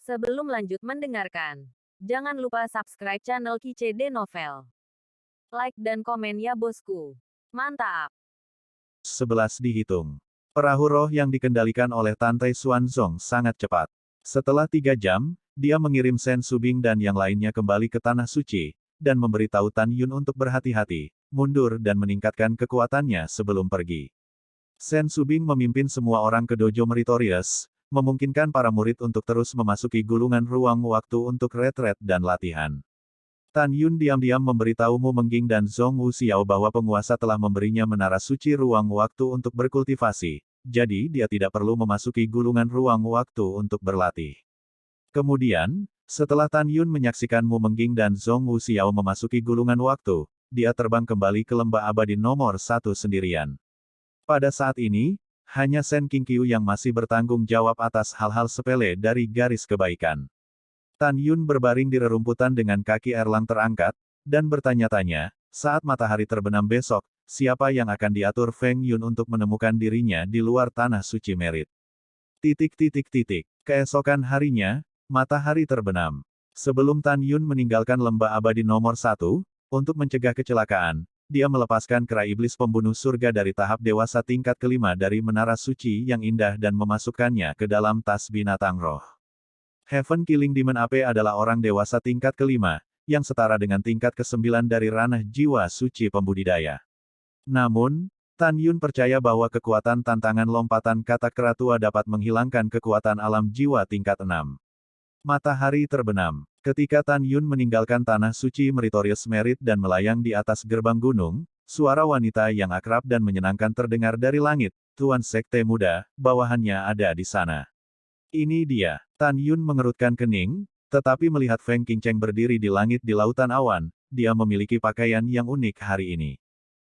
Sebelum lanjut mendengarkan, jangan lupa subscribe channel KCD Novel. Like dan komen ya bosku. Mantap. 11 dihitung. Perahu roh yang dikendalikan oleh Tante Xuanzong sangat cepat. Setelah 3 jam, dia mengirim Shen Subing dan yang lainnya kembali ke Tanah Suci, dan memberitahu Tan Yun untuk berhati-hati, mundur dan meningkatkan kekuatannya sebelum pergi. Shen Subing memimpin semua orang ke Dojo Meritorious, memungkinkan para murid untuk terus memasuki gulungan ruang waktu untuk retret dan latihan. Tan Yun diam-diam memberitahu Mu Mengging dan Zhong Wuxiao bahwa penguasa telah memberinya menara suci ruang waktu untuk berkultivasi, jadi dia tidak perlu memasuki gulungan ruang waktu untuk berlatih. Kemudian, setelah Tan Yun menyaksikan Mu Mengging dan Zhong Wuxiao memasuki gulungan waktu, dia terbang kembali ke lembah abadi nomor 1 sendirian. Pada saat ini, hanya Shen Qingqiu yang masih bertanggung jawab atas hal-hal sepele dari garis kebaikan. Tan Yun berbaring di rerumputan dengan kaki erlang terangkat, dan bertanya-tanya, saat matahari terbenam besok, siapa yang akan diatur Feng Yun untuk menemukan dirinya di luar Tanah Suci Merit. Keesokan harinya, matahari terbenam. Sebelum Tan Yun meninggalkan lembah abadi nomor 1, untuk mencegah kecelakaan, dia melepaskan kera iblis pembunuh surga dari tahap dewasa tingkat kelima dari menara suci yang indah dan memasukkannya ke dalam tas binatang roh. Heaven Killing Demon AP adalah orang dewasa tingkat kelima, yang setara dengan tingkat ke-9 dari ranah jiwa suci pembudidaya. Namun, Tan Yun percaya bahwa kekuatan tantangan lompatan kata kera tua dapat menghilangkan kekuatan alam jiwa tingkat 6. Matahari terbenam. Ketika Tan Yun meninggalkan Tanah Suci Meritorious Merit dan melayang di atas gerbang gunung, suara wanita yang akrab dan menyenangkan terdengar dari langit. Tuan Sekte Muda, bawahannya ada di sana. Ini dia. Tan Yun mengerutkan kening, tetapi melihat Feng Qingcheng berdiri di langit di lautan awan, dia memiliki pakaian yang unik hari ini.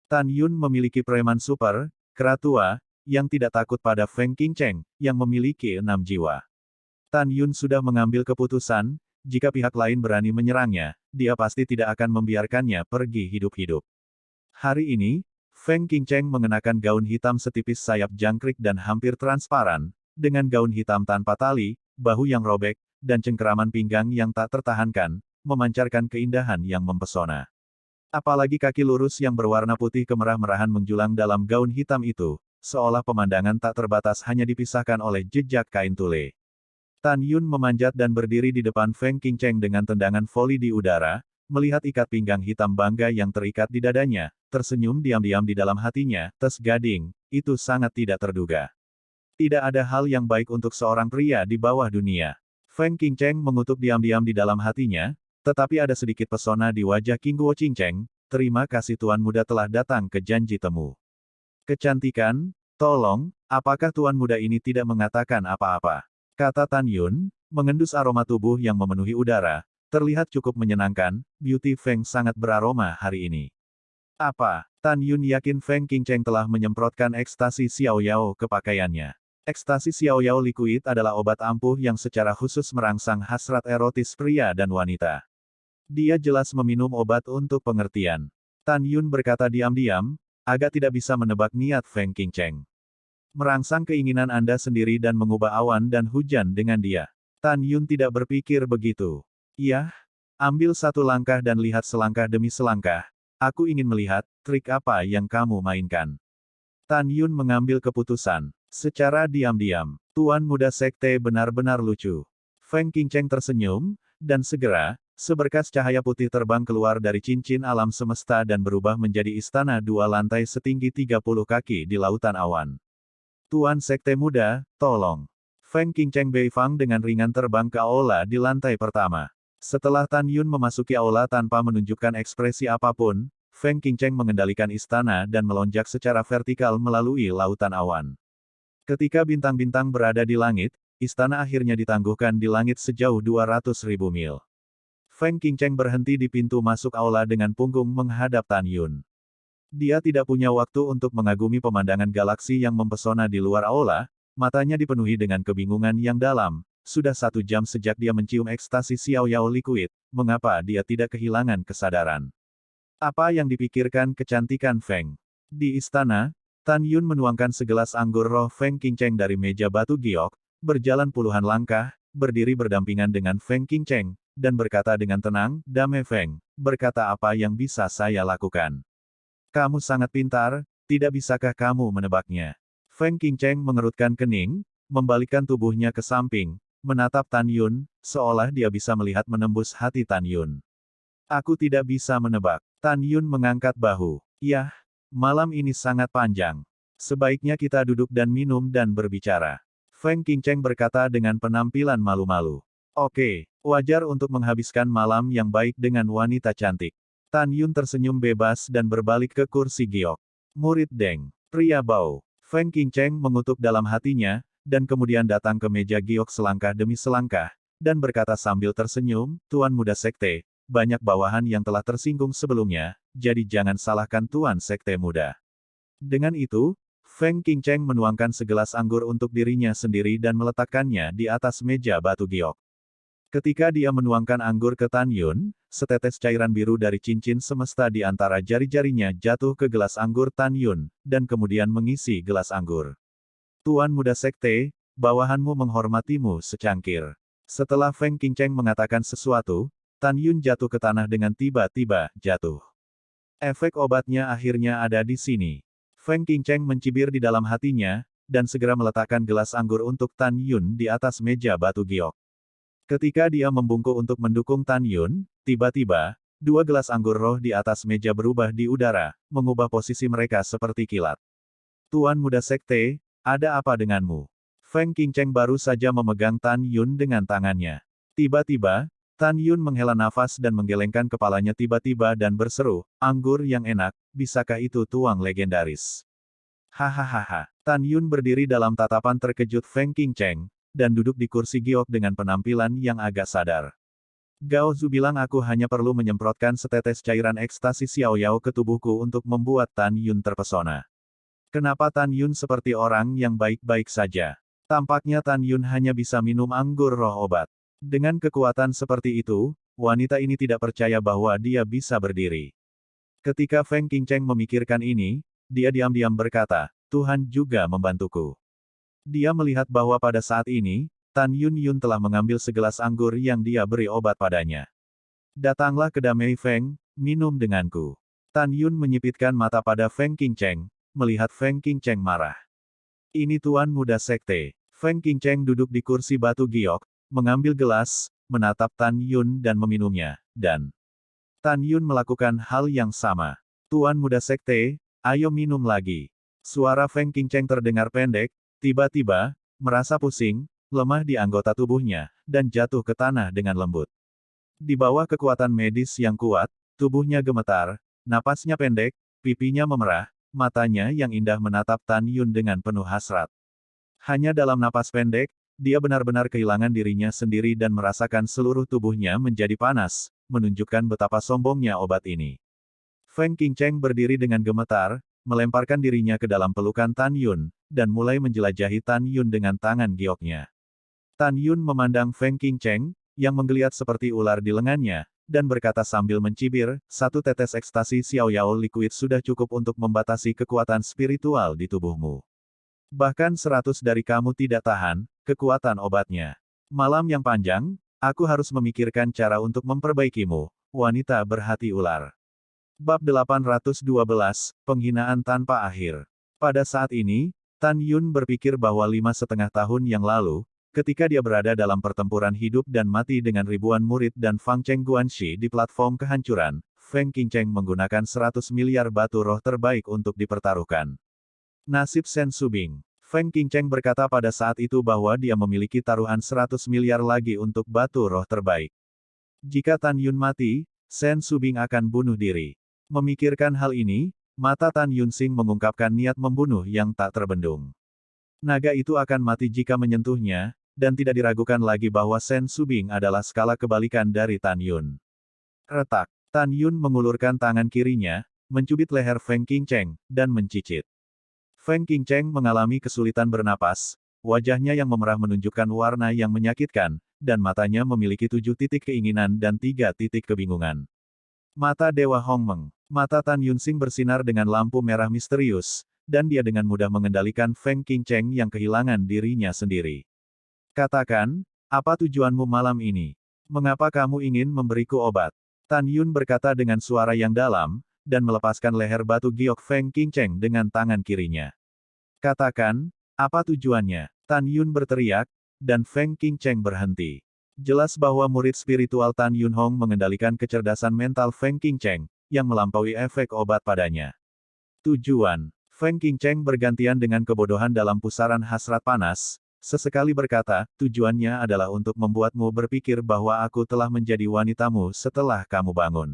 Tan Yun memiliki preman super, kera tua, yang tidak takut pada Feng Qingcheng, yang memiliki 6 jiwa. Tan Yun sudah mengambil keputusan, jika pihak lain berani menyerangnya, dia pasti tidak akan membiarkannya pergi hidup-hidup. Hari ini, Feng Qingcheng mengenakan gaun hitam setipis sayap jangkrik dan hampir transparan, dengan gaun hitam tanpa tali, bahu yang robek, dan cengkeraman pinggang yang tak tertahankan, memancarkan keindahan yang mempesona. Apalagi kaki lurus yang berwarna putih kemerah-merahan menjulang dalam gaun hitam itu, seolah pemandangan tak terbatas hanya dipisahkan oleh jejak kain tule. Tan Yun memanjat dan berdiri di depan Feng Qingcheng dengan tendangan voli di udara, melihat ikat pinggang hitam bangga yang terikat di dadanya, tersenyum diam-diam di dalam hatinya, tes gading, itu sangat tidak terduga. Tidak ada hal yang baik untuk seorang pria di bawah dunia. Feng Qingcheng mengutuk diam-diam di dalam hatinya, tetapi ada sedikit pesona di wajah King Guo Qingcheng, terima kasih Tuan Muda telah datang ke janji temu. Kecantikan, tolong, apakah Tuan Muda ini tidak mengatakan apa-apa? Kata Tan Yun, mengendus aroma tubuh yang memenuhi udara, terlihat cukup menyenangkan, Beauty Feng sangat beraroma hari ini. Apa? Tan Yun yakin Feng Qingcheng telah menyemprotkan ekstasi Xiao Yao ke pakaiannya. Ekstasi Xiao Yao Liquid adalah obat ampuh yang secara khusus merangsang hasrat erotis pria dan wanita. Dia jelas meminum obat untuk pengertian. Tan Yun berkata diam-diam, agak tidak bisa menebak niat Feng Qingcheng. Merangsang keinginan Anda sendiri dan mengubah awan dan hujan dengan dia. Tan Yun tidak berpikir begitu. Yah, ambil satu langkah dan lihat selangkah demi selangkah. Aku ingin melihat, trik apa yang kamu mainkan. Tan Yun mengambil keputusan. Secara diam-diam, Tuan Muda Sekte benar-benar lucu. Feng Qingcheng tersenyum, dan segera, seberkas cahaya putih terbang keluar dari cincin alam semesta dan berubah menjadi istana 2 lantai setinggi 30 kaki di lautan awan. Tuan Sekte Muda, tolong. Feng Qingcheng Beifang dengan ringan terbang ke aula di lantai pertama. Setelah Tan Yun memasuki aula tanpa menunjukkan ekspresi apapun, Feng Qingcheng mengendalikan istana dan melonjak secara vertikal melalui lautan awan. Ketika bintang-bintang berada di langit, istana akhirnya ditangguhkan di langit sejauh 200.000 mil. Feng Qingcheng berhenti di pintu masuk aula dengan punggung menghadap Tan Yun. Dia tidak punya waktu untuk mengagumi pemandangan galaksi yang mempesona di luar aula, matanya dipenuhi dengan kebingungan yang dalam. Sudah 1 jam sejak dia mencium ekstasi Xiao Yao Liquid, mengapa dia tidak kehilangan kesadaran? Apa yang dipikirkan kecantikan Feng? Di istana, Tan Yun menuangkan segelas anggur roh Feng Qingcheng dari meja batu giok, berjalan puluhan langkah, berdiri berdampingan dengan Feng Qingcheng, dan berkata dengan tenang, "Dame Feng, berkata apa yang bisa saya lakukan? Kamu sangat pintar, tidak bisakah kamu menebaknya?" Feng Qingcheng mengerutkan kening, membalikkan tubuhnya ke samping, menatap Tan Yun, seolah dia bisa melihat menembus hati Tan Yun. "Aku tidak bisa menebak." Tan Yun mengangkat bahu. "Yah, malam ini sangat panjang. Sebaiknya kita duduk dan minum dan berbicara." Feng Qingcheng berkata dengan penampilan malu-malu. "Oke, wajar untuk menghabiskan malam yang baik dengan wanita cantik." Tan Yun tersenyum bebas dan berbalik ke kursi giok. "Murid Deng, pria bau." Feng Qingcheng mengutuk dalam hatinya, dan kemudian datang ke meja giok selangkah demi selangkah, dan berkata sambil tersenyum, "Tuan Muda Sekte, banyak bawahan yang telah tersinggung sebelumnya, jadi jangan salahkan Tuan Sekte Muda." Dengan itu, Feng Qingcheng menuangkan segelas anggur untuk dirinya sendiri dan meletakkannya di atas meja batu giok. Ketika dia menuangkan anggur ke Tan Yun, setetes cairan biru dari cincin semesta di antara jari-jarinya jatuh ke gelas anggur Tan Yun, dan kemudian mengisi gelas anggur. "Tuan Muda Sekte, bawahanmu menghormatimu secangkir." Setelah Feng Qingcheng mengatakan sesuatu, Tan Yun jatuh ke tanah dengan tiba-tiba jatuh. Efek obatnya akhirnya ada di sini. Feng Qingcheng mencibir di dalam hatinya, dan segera meletakkan gelas anggur untuk Tan Yun di atas meja batu giok. Ketika dia membungkuk untuk mendukung Tan Yun, tiba-tiba, dua gelas anggur roh di atas meja berubah di udara, mengubah posisi mereka seperti kilat. "Tuan Muda Sekte, ada apa denganmu?" Feng Qingcheng baru saja memegang Tan Yun dengan tangannya. Tiba-tiba, Tan Yun menghela nafas dan menggelengkan kepalanya tiba-tiba dan berseru, "Anggur yang enak, bisakah itu tuang legendaris?" Hahaha. Tan Yun berdiri dalam tatapan terkejut Feng Qingcheng, dan duduk di kursi giok dengan penampilan yang agak sadar. "Gao Zu bilang aku hanya perlu menyemprotkan setetes cairan ekstasi Xiao Yao ke tubuhku untuk membuat Tan Yun terpesona. Kenapa Tan Yun seperti orang yang baik-baik saja? Tampaknya Tan Yun hanya bisa minum anggur roh obat." Dengan kekuatan seperti itu, wanita ini tidak percaya bahwa dia bisa berdiri. Ketika Feng Qingcheng memikirkan ini, dia diam-diam berkata, "Tuhan juga membantuku." Dia melihat bahwa pada saat ini, Tan Yun telah mengambil segelas anggur yang dia beri obat padanya. "Datanglah ke Damei Feng, minum denganku." Tan Yun menyipitkan mata pada Feng Qingcheng, melihat Feng Qingcheng marah. "Ini Tuan Muda Sekte." Feng Qingcheng duduk di kursi batu giok, mengambil gelas, menatap Tan Yun dan meminumnya, dan Tan Yun melakukan hal yang sama. "Tuan Muda Sekte, ayo minum lagi." Suara Feng Qingcheng terdengar pendek, tiba-tiba, merasa pusing, lemah di anggota tubuhnya, dan jatuh ke tanah dengan lembut. Di bawah kekuatan medis yang kuat, tubuhnya gemetar, napasnya pendek, pipinya memerah, matanya yang indah menatap Tan Yun dengan penuh hasrat. Hanya dalam napas pendek, dia benar-benar kehilangan dirinya sendiri dan merasakan seluruh tubuhnya menjadi panas, menunjukkan betapa sombongnya obat ini. Feng Qingcheng berdiri dengan gemetar, melemparkan dirinya ke dalam pelukan Tan Yun, dan mulai menjelajahi Tan Yun dengan tangan gioknya. Tan Yun memandang Feng Qingcheng, yang menggeliat seperti ular di lengannya, dan berkata sambil mencibir, "Satu tetes ekstasi Xiao Yao liquid sudah cukup untuk membatasi kekuatan spiritual di tubuhmu. Bahkan 100 dari kamu tidak tahan kekuatan obatnya. Malam yang panjang, aku harus memikirkan cara untuk memperbaikimu, wanita berhati ular." Bab 812, Penghinaan Tanpa Akhir. Pada saat ini, Tan Yun berpikir bahwa 5,5 tahun yang lalu, ketika dia berada dalam pertempuran hidup dan mati dengan ribuan murid dan Fang Cheng Guanxi di platform kehancuran, Feng Qingcheng menggunakan 100 miliar batu roh terbaik untuk dipertaruhkan. Nasib Shen Subing. Feng Qingcheng berkata pada saat itu bahwa dia memiliki taruhan 100 miliar lagi untuk batu roh terbaik. Jika Tan Yun mati, Shen Subing akan bunuh diri. Memikirkan hal ini, mata Tan Yunsing mengungkapkan niat membunuh yang tak terbendung. Naga itu akan mati jika menyentuhnya, dan tidak diragukan lagi bahwa Shen Subing adalah skala kebalikan dari Tan Yun. Retak. Tan Yun mengulurkan tangan kirinya, mencubit leher Feng Qingcheng, dan mencicit. Feng Qingcheng mengalami kesulitan bernapas, wajahnya yang memerah menunjukkan warna yang menyakitkan, dan matanya memiliki 7 titik keinginan dan 3 titik kebingungan. Mata Dewa Hongmeng. Mata Tan Yunsing bersinar dengan lampu merah misterius, dan dia dengan mudah mengendalikan Feng Qingcheng yang kehilangan dirinya sendiri. "Katakan, Apa tujuanmu malam ini? Mengapa kamu ingin memberiku obat? Tan Yun berkata dengan suara yang dalam, dan melepaskan leher batu giok Feng Qingcheng dengan tangan kirinya. Katakan, apa tujuannya? Tan Yun berteriak, dan Feng Qingcheng berhenti. Jelas bahwa murid spiritual Tan Yun Hong mengendalikan kecerdasan mental Feng Qingcheng, yang melampaui efek obat padanya. Tujuan. Feng Qingcheng bergantian dengan kebodohan dalam pusaran hasrat panas, sesekali berkata, tujuannya adalah untuk membuatmu berpikir bahwa aku telah menjadi wanitamu setelah kamu bangun.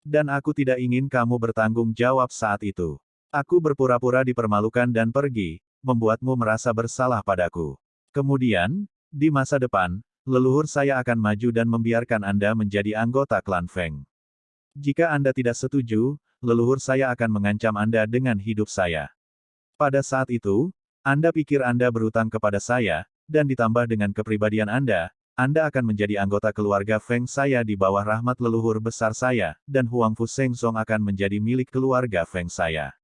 Dan aku tidak ingin kamu bertanggung jawab saat itu. Aku berpura-pura dipermalukan dan pergi, membuatmu merasa bersalah padaku. Kemudian, di masa depan, leluhur saya akan maju dan membiarkan Anda menjadi anggota klan Feng. Jika Anda tidak setuju, leluhur saya akan mengancam Anda dengan hidup saya. Pada saat itu, Anda pikir Anda berutang kepada saya, dan ditambah dengan kepribadian Anda akan menjadi anggota keluarga Feng saya di bawah rahmat leluhur besar saya, dan Huang Fu Seng Song akan menjadi milik keluarga Feng saya.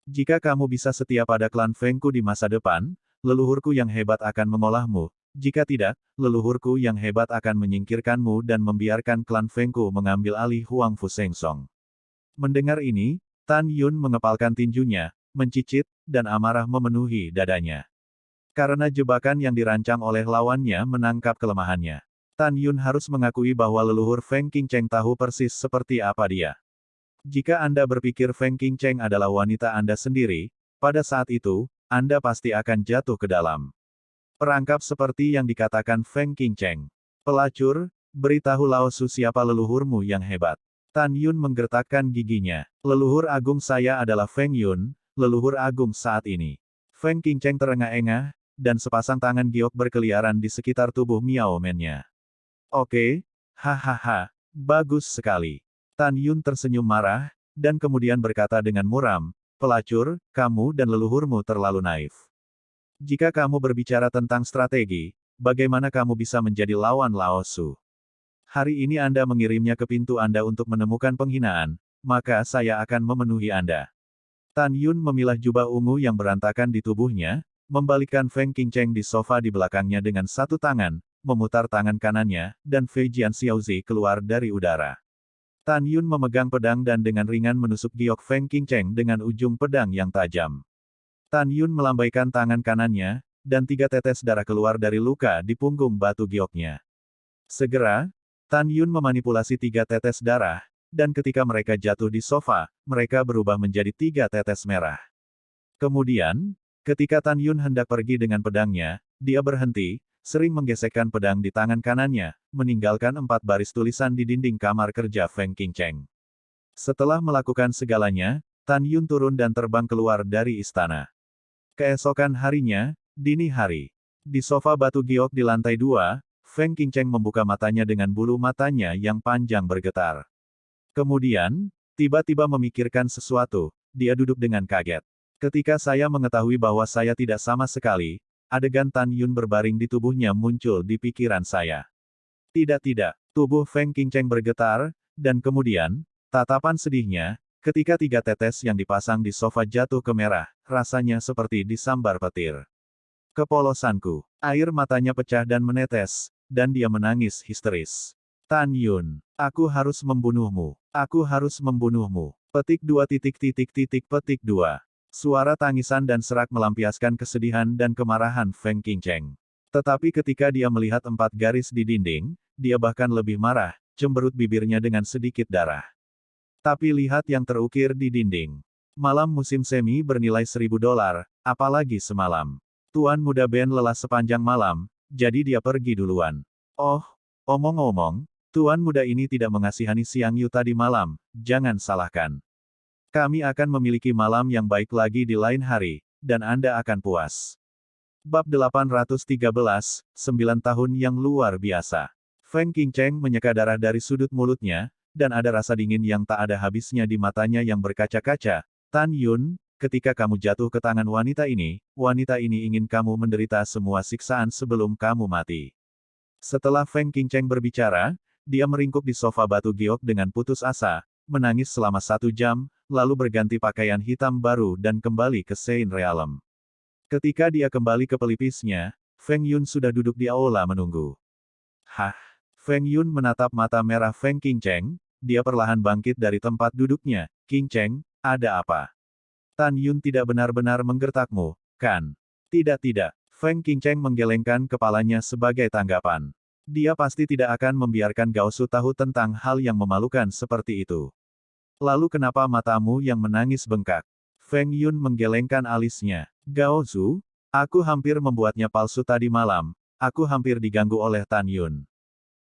Jika kamu bisa setia pada klan Fengku di masa depan, leluhurku yang hebat akan mengolahmu. Jika tidak, leluhurku yang hebat akan menyingkirkanmu dan membiarkan klan Fengku mengambil alih Huang Fu Seng Song. Mendengar ini, Tan Yun mengepalkan tinjunya, mencicit, dan amarah memenuhi dadanya. Karena jebakan yang dirancang oleh lawannya menangkap kelemahannya. Tan Yun harus mengakui bahwa leluhur Feng Qingcheng tahu persis seperti apa dia. Jika Anda berpikir Feng Qingcheng adalah wanita Anda sendiri, pada saat itu, Anda pasti akan jatuh ke dalam perangkap seperti yang dikatakan Feng Qingcheng. Pelacur, beritahu Lao Su siapa leluhurmu yang hebat. Tan Yun menggertakkan giginya. Leluhur agung saya adalah Feng Yun, leluhur agung saat ini. Feng Qingcheng terengah-engah, dan sepasang tangan giok berkeliaran di sekitar tubuh Miao Men-nya. Oke, hahaha, bagus sekali. Tan Yun tersenyum marah, dan kemudian berkata dengan muram, pelacur, kamu dan leluhurmu terlalu naif. Jika kamu berbicara tentang strategi, bagaimana kamu bisa menjadi lawan Lao Su? Hari ini Anda mengirimnya ke pintu Anda untuk menemukan penghinaan, maka saya akan memenuhi Anda. Tan Yun memilah jubah ungu yang berantakan di tubuhnya, membalikkan Feng Qingcheng di sofa di belakangnya dengan satu tangan, memutar tangan kanannya, dan Fei Jian Xiaozi keluar dari udara. Tan Yun memegang pedang dan dengan ringan menusuk giok Feng Qingcheng dengan ujung pedang yang tajam. Tan Yun melambaikan tangan kanannya, dan 3 tetes darah keluar dari luka di punggung batu gioknya. Segera, Tan Yun memanipulasi 3 tetes darah, dan ketika mereka jatuh di sofa, mereka berubah menjadi 3 tetes merah. Kemudian, ketika Tan Yun hendak pergi dengan pedangnya, dia berhenti, sering menggesekkan pedang di tangan kanannya, meninggalkan 4 baris tulisan di dinding kamar kerja Feng Qingcheng. Setelah melakukan segalanya, Tan Yun turun dan terbang keluar dari istana. Keesokan harinya, dini hari. Di sofa batu giok di lantai 2, Feng Qingcheng membuka matanya dengan bulu matanya yang panjang bergetar. Kemudian, tiba-tiba memikirkan sesuatu, dia duduk dengan kaget. Ketika saya mengetahui bahwa saya tidak sama sekali, adegan Tan Yun berbaring di tubuhnya muncul di pikiran saya. Tidak, tubuh Feng Qingcheng bergetar, dan kemudian, tatapan sedihnya, ketika 3 tetes yang dipasang di sofa jatuh ke merah, rasanya seperti disambar petir. Kepolosanku. Air matanya pecah dan menetes, dan dia menangis histeris. Tan Yun, aku harus membunuhmu. Aku harus membunuhmu. Petik 2. Suara tangisan dan serak melampiaskan kesedihan dan kemarahan Feng Qingcheng. Tetapi ketika dia melihat 4 garis di dinding, dia bahkan lebih marah, cemberut bibirnya dengan sedikit darah. Tapi lihat yang terukir di dinding. Malam musim semi bernilai $1000, apalagi semalam. Tuan muda Ben lelah sepanjang malam, jadi dia pergi duluan. Oh, omong-omong, tuan muda ini tidak mengasihani Siang Yu tadi malam, jangan salahkan. Kami akan memiliki malam yang baik lagi di lain hari, dan Anda akan puas. Bab 813, 9 tahun yang luar biasa. Feng Qingcheng menyeka darah dari sudut mulutnya, dan ada rasa dingin yang tak ada habisnya di matanya yang berkaca-kaca. Tan Yun, ketika kamu jatuh ke tangan wanita ini ingin kamu menderita semua siksaan sebelum kamu mati. Setelah Feng Qingcheng berbicara, dia meringkuk di sofa batu giok dengan putus asa, menangis selama 1 jam, lalu berganti pakaian hitam baru dan kembali ke Saint Realm. Ketika dia kembali ke pelipisnya, Feng Yun sudah duduk di aula menunggu. Hah? Feng Yun menatap mata merah Feng Qingcheng, dia perlahan bangkit dari tempat duduknya. Qingcheng, ada apa? Tan Yun tidak benar-benar menggertakmu, kan? Tidak. Feng Qingcheng menggelengkan kepalanya sebagai tanggapan. Dia pasti tidak akan membiarkan Gao Su tahu tentang hal yang memalukan seperti itu. Lalu kenapa matamu yang menangis bengkak? Feng Yun menggelengkan alisnya. Gao Su, aku hampir membuatnya palsu tadi malam. Aku hampir diganggu oleh Tan Yun.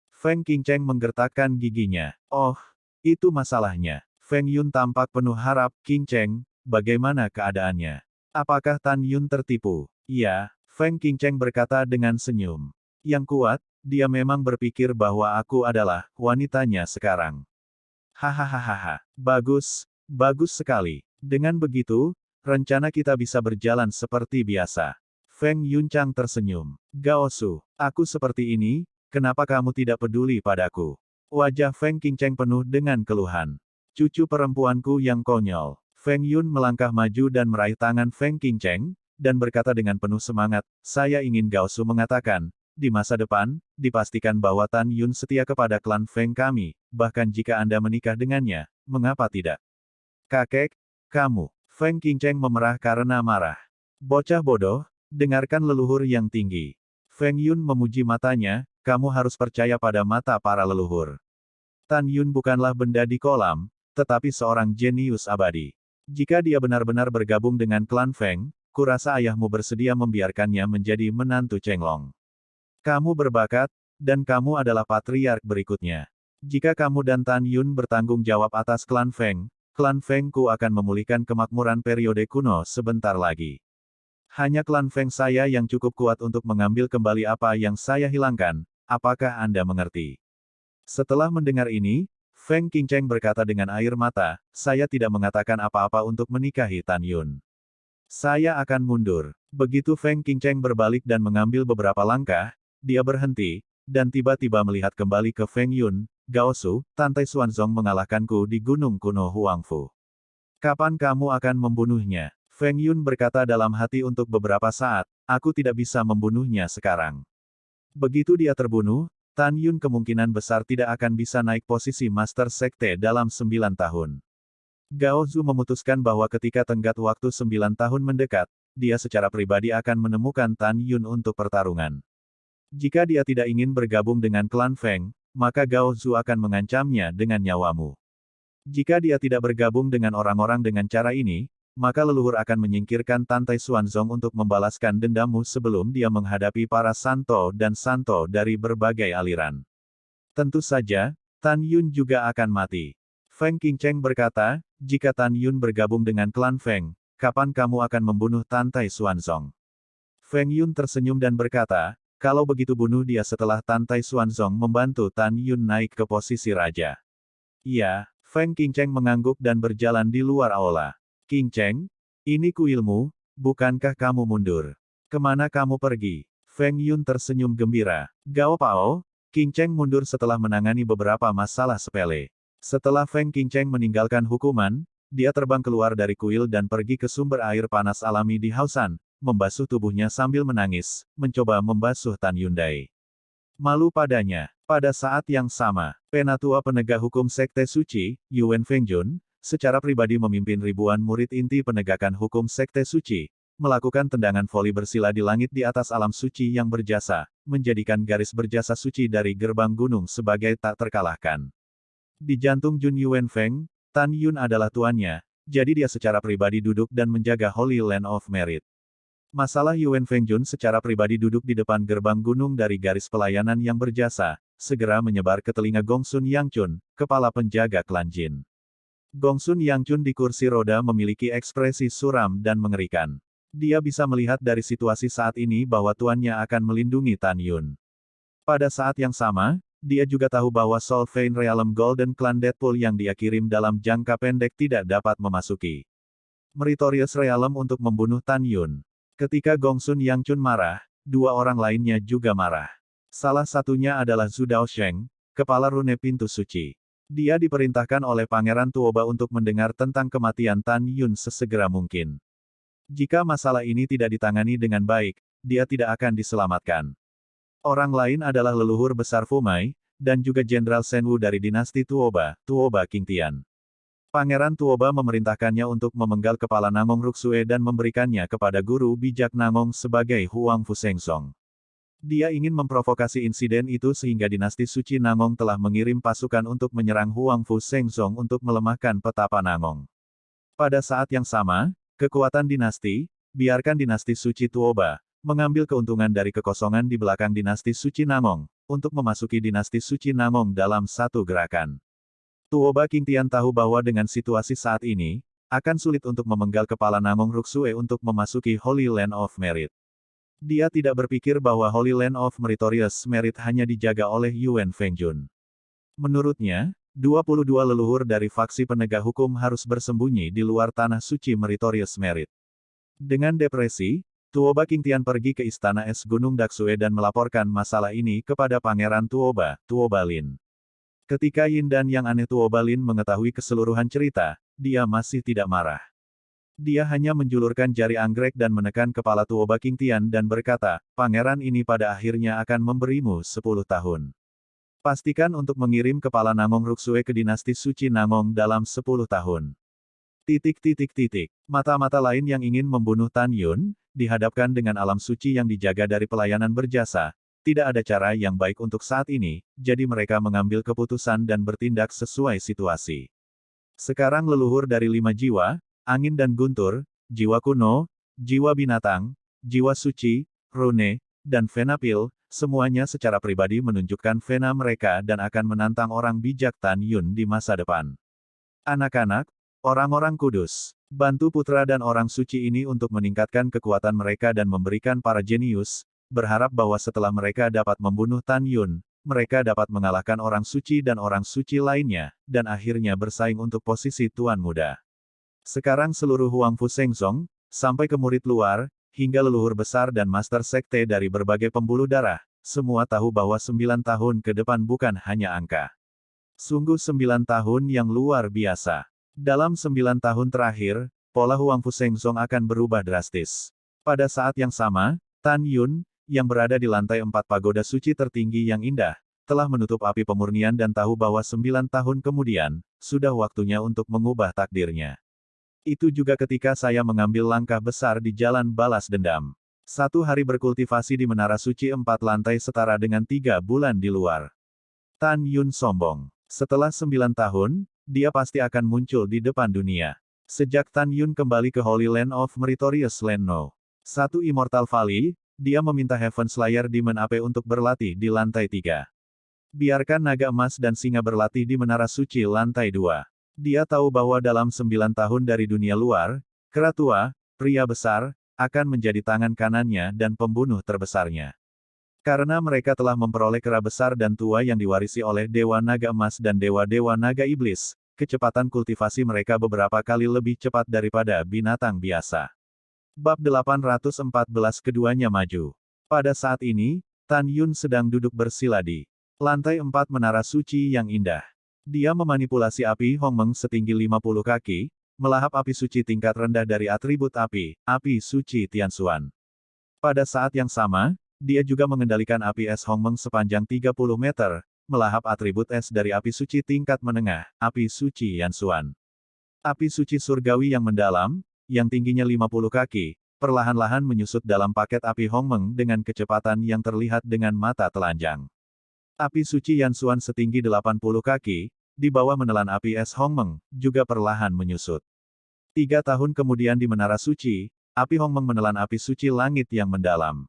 Feng Qingcheng menggertakkan giginya. Oh, itu masalahnya. Feng Yun tampak penuh harap. Qingcheng, bagaimana keadaannya? Apakah Tan Yun tertipu? Iya, Feng Qingcheng berkata dengan senyum. Yang kuat, dia memang berpikir bahwa aku adalah wanitanya sekarang. Hahaha, bagus sekali. Dengan begitu, rencana kita bisa berjalan seperti biasa. Feng Yunchang tersenyum. Gao Su, aku seperti ini, kenapa kamu tidak peduli padaku? Wajah Feng Qingcheng penuh dengan keluhan. Cucu perempuanku yang konyol. Feng Yun melangkah maju dan meraih tangan Feng Qingcheng, dan berkata dengan penuh semangat, saya ingin Gao Su mengatakan, di masa depan, dipastikan bahwa Tan Yun setia kepada klan Feng kami, bahkan jika Anda menikah dengannya, mengapa tidak? Kakek, kamu. Feng Qingcheng memerah karena marah. Bocah bodoh, dengarkan leluhur yang tinggi. Feng Yun memuji matanya, kamu harus percaya pada mata para leluhur. Tan Yun bukanlah benda di kolam, tetapi seorang jenius abadi. Jika dia benar-benar bergabung dengan klan Feng, kurasa ayahmu bersedia membiarkannya menjadi menantu Chenglong. Kamu berbakat, dan kamu adalah patriark berikutnya. Jika kamu dan Tan Yun bertanggung jawab atas klan Fengku akan memulihkan kemakmuran periode kuno sebentar lagi. Hanya klan Feng saya yang cukup kuat untuk mengambil kembali apa yang saya hilangkan, apakah Anda mengerti? Setelah mendengar ini, Feng Qingcheng berkata dengan air mata, saya tidak mengatakan apa-apa untuk menikahi Tan Yun. Saya akan mundur. Begitu Feng Qingcheng berbalik dan mengambil beberapa langkah, dia berhenti, dan tiba-tiba melihat kembali ke Feng Yun. Gao Su, Tantai Xuanzong mengalahkanku di gunung kuno Huangfu. Kapan kamu akan membunuhnya? Feng Yun berkata dalam hati untuk beberapa saat, aku tidak bisa membunuhnya sekarang. Begitu dia terbunuh, Tan Yun kemungkinan besar tidak akan bisa naik posisi Master Sekte dalam 9 tahun. Gao Zu memutuskan bahwa ketika tenggat waktu 9 tahun mendekat, dia secara pribadi akan menemukan Tan Yun untuk pertarungan. Jika dia tidak ingin bergabung dengan klan Feng, maka Gao Zu akan mengancamnya dengan nyawamu. Jika dia tidak bergabung dengan orang-orang dengan cara ini, maka leluhur akan menyingkirkan Tantai Xuanzong untuk membalaskan dendammu sebelum dia menghadapi para Santo dan Santo dari berbagai aliran. Tentu saja, Tan Yun juga akan mati. Feng Qingcheng berkata, jika Tan Yun bergabung dengan klan Feng, kapan kamu akan membunuh Tantai Xuanzong? Feng Yun tersenyum dan berkata, kalau begitu bunuh dia setelah Tantai Xuanzong membantu Tan Yun naik ke posisi raja. Iya, Feng Qingcheng mengangguk dan berjalan di luar aula. Qingcheng, ini kuilmu, bukankah kamu mundur? Kemana kamu pergi? Feng Yun tersenyum gembira. Gao Pao, Qingcheng mundur setelah menangani beberapa masalah sepele. Setelah Feng Qingcheng meninggalkan hukuman, dia terbang keluar dari kuil dan pergi ke sumber air panas alami di Haosan, membasuh tubuhnya sambil menangis, mencoba membasuh Tan Yundai. Malu padanya. Pada saat yang sama, Penatua Penegak Hukum Sekte Suci, Yuan Fengjun, secara pribadi memimpin ribuan murid inti penegakan hukum Sekte Suci, melakukan tendangan voli bersila di langit di atas alam suci yang berjasa, menjadikan garis berjasa suci dari gerbang gunung sebagai tak terkalahkan. Di jantung Jun Yuan Feng, Tan Yun adalah tuannya, jadi dia secara pribadi duduk dan menjaga Holy Land of Merit. Masalah Yuan Fengjun secara pribadi duduk di depan gerbang gunung dari garis pelayanan yang berjasa, segera menyebar ke telinga Gongsun Yangchun, kepala penjaga klan Jin. Gongsun Yangchun di kursi roda memiliki ekspresi suram dan mengerikan. Dia bisa melihat dari situasi saat ini bahwa tuannya akan melindungi Tan Yun. Pada saat yang sama, dia juga tahu bahwa Soul Vein Realm Golden Clan Deadpool yang dia kirim dalam jangka pendek tidak dapat memasuki Meritorious Realm untuk membunuh Tan Yun. Ketika Gongsun Yangchun marah, dua orang lainnya juga marah. Salah satunya adalah Zhu Daosheng, kepala rune pintu suci. Dia diperintahkan oleh Pangeran Tuoba untuk mendengar tentang kematian Tan Yun sesegera mungkin. Jika masalah ini tidak ditangani dengan baik, dia tidak akan diselamatkan. Orang lain adalah leluhur besar Fumai, dan juga Jenderal Senwu dari dinasti Tuoba, Tuoba Qingtian. Pangeran Tuoba memerintahkannya untuk memenggal kepala Nangong Ruksue dan memberikannya kepada guru bijak Nangong sebagai Huang Fusengsong. Dia ingin memprovokasi insiden itu sehingga dinasti suci Nangong telah mengirim pasukan untuk menyerang Huang Fusengsong untuk melemahkan petapa Nangong. Pada saat yang sama, kekuatan dinasti, biarkan dinasti suci Tuoba, mengambil keuntungan dari kekosongan di belakang dinasti suci Nangong, untuk memasuki dinasti suci Nangong dalam satu gerakan. Tuoba Qingtian tahu bahwa dengan situasi saat ini, akan sulit untuk memenggal kepala Nangong Ruksue untuk memasuki Holy Land of Merit. Dia tidak berpikir bahwa Holy Land of Meritorious Merit hanya dijaga oleh Yuan Fengjun. Menurutnya, 22 leluhur dari faksi penegak hukum harus bersembunyi di luar tanah suci Meritorious Merit. Dengan depresi, Tuoba Qingtian pergi ke istana es Gunung Daksue dan melaporkan masalah ini kepada Pangeran Tuoba, Tuoba Lin. Ketika Yin dan Yang Aneh Tuoba Lin mengetahui keseluruhan cerita, dia masih tidak marah. Dia hanya menjulurkan jari anggrek dan menekan kepala Tuoba Qingtian dan berkata, pangeran ini pada akhirnya akan memberimu 10 tahun. Pastikan untuk mengirim kepala Nangong Ruksue ke dinasti suci Nangong dalam 10 tahun. Mata-mata lain yang ingin membunuh Tan Yun, dihadapkan dengan alam suci yang dijaga dari pelayanan berjasa, tidak ada cara yang baik untuk saat ini, jadi mereka mengambil keputusan dan bertindak sesuai situasi. Sekarang leluhur dari 5 jiwa, angin dan guntur, jiwa kuno, jiwa binatang, jiwa suci, rune, dan venapil, semuanya secara pribadi menunjukkan vena mereka dan akan menantang orang bijak Tan Yun di masa depan. Anak-anak, orang-orang kudus, bantu putra dan orang suci ini untuk meningkatkan kekuatan mereka dan memberikan para jenius, berharap bahwa setelah mereka dapat membunuh Tan Yun, mereka dapat mengalahkan orang suci dan orang suci lainnya, dan akhirnya bersaing untuk posisi Tuan Muda. Sekarang seluruh Huang Fusengsong, sampai ke murid luar, hingga leluhur besar dan master sekte dari berbagai pembuluh darah, semua tahu bahwa 9 tahun ke depan bukan hanya angka. Sungguh 9 tahun yang luar biasa. Dalam 9 tahun terakhir, pola Huang Fusengsong akan berubah drastis. Pada saat yang sama, Tan Yun, yang berada di lantai 4 pagoda suci tertinggi yang indah, telah menutup api pemurnian dan tahu bahwa 9 tahun kemudian, sudah waktunya untuk mengubah takdirnya. Itu juga ketika saya mengambil langkah besar di jalan balas dendam. 1 hari berkultivasi di menara suci 4 lantai setara dengan 3 bulan di luar. Tan Yun sombong. Setelah 9 tahun, dia pasti akan muncul di depan dunia. Sejak Tan Yun kembali ke Holy Land of Meritorious Land No. 1 Immortal Valley, dia meminta Heaven Slayer Demon Ape untuk berlatih di lantai 3. Biarkan naga emas dan singa berlatih di menara suci lantai 2. Dia tahu bahwa dalam 9 tahun dari dunia luar, kera tua, pria besar, akan menjadi tangan kanannya dan pembunuh terbesarnya. Karena mereka telah memperoleh kera besar dan tua yang diwarisi oleh Dewa Naga Emas dan Dewa-Dewa Naga Iblis, kecepatan kultivasi mereka beberapa kali lebih cepat daripada binatang biasa. Bab 814 keduanya maju. Pada saat ini, Tan Yun sedang duduk bersila di lantai 4 menara suci yang indah. Dia memanipulasi api Hongmeng setinggi 50 kaki, melahap api suci tingkat rendah dari atribut api suci Tianxuan. Pada saat yang sama, dia juga mengendalikan api es Hongmeng sepanjang 30 meter, melahap atribut es dari api suci tingkat menengah, api suci Yanxuan. Api suci surgawi yang mendalam, yang tingginya 50 kaki, perlahan-lahan menyusut dalam paket api Hongmeng dengan kecepatan yang terlihat dengan mata telanjang. Api suci Yanxuan setinggi 80 kaki, di bawah menelan api es Hongmeng, juga perlahan menyusut. 3 tahun kemudian di Menara Suci, api Hongmeng menelan api suci langit yang mendalam.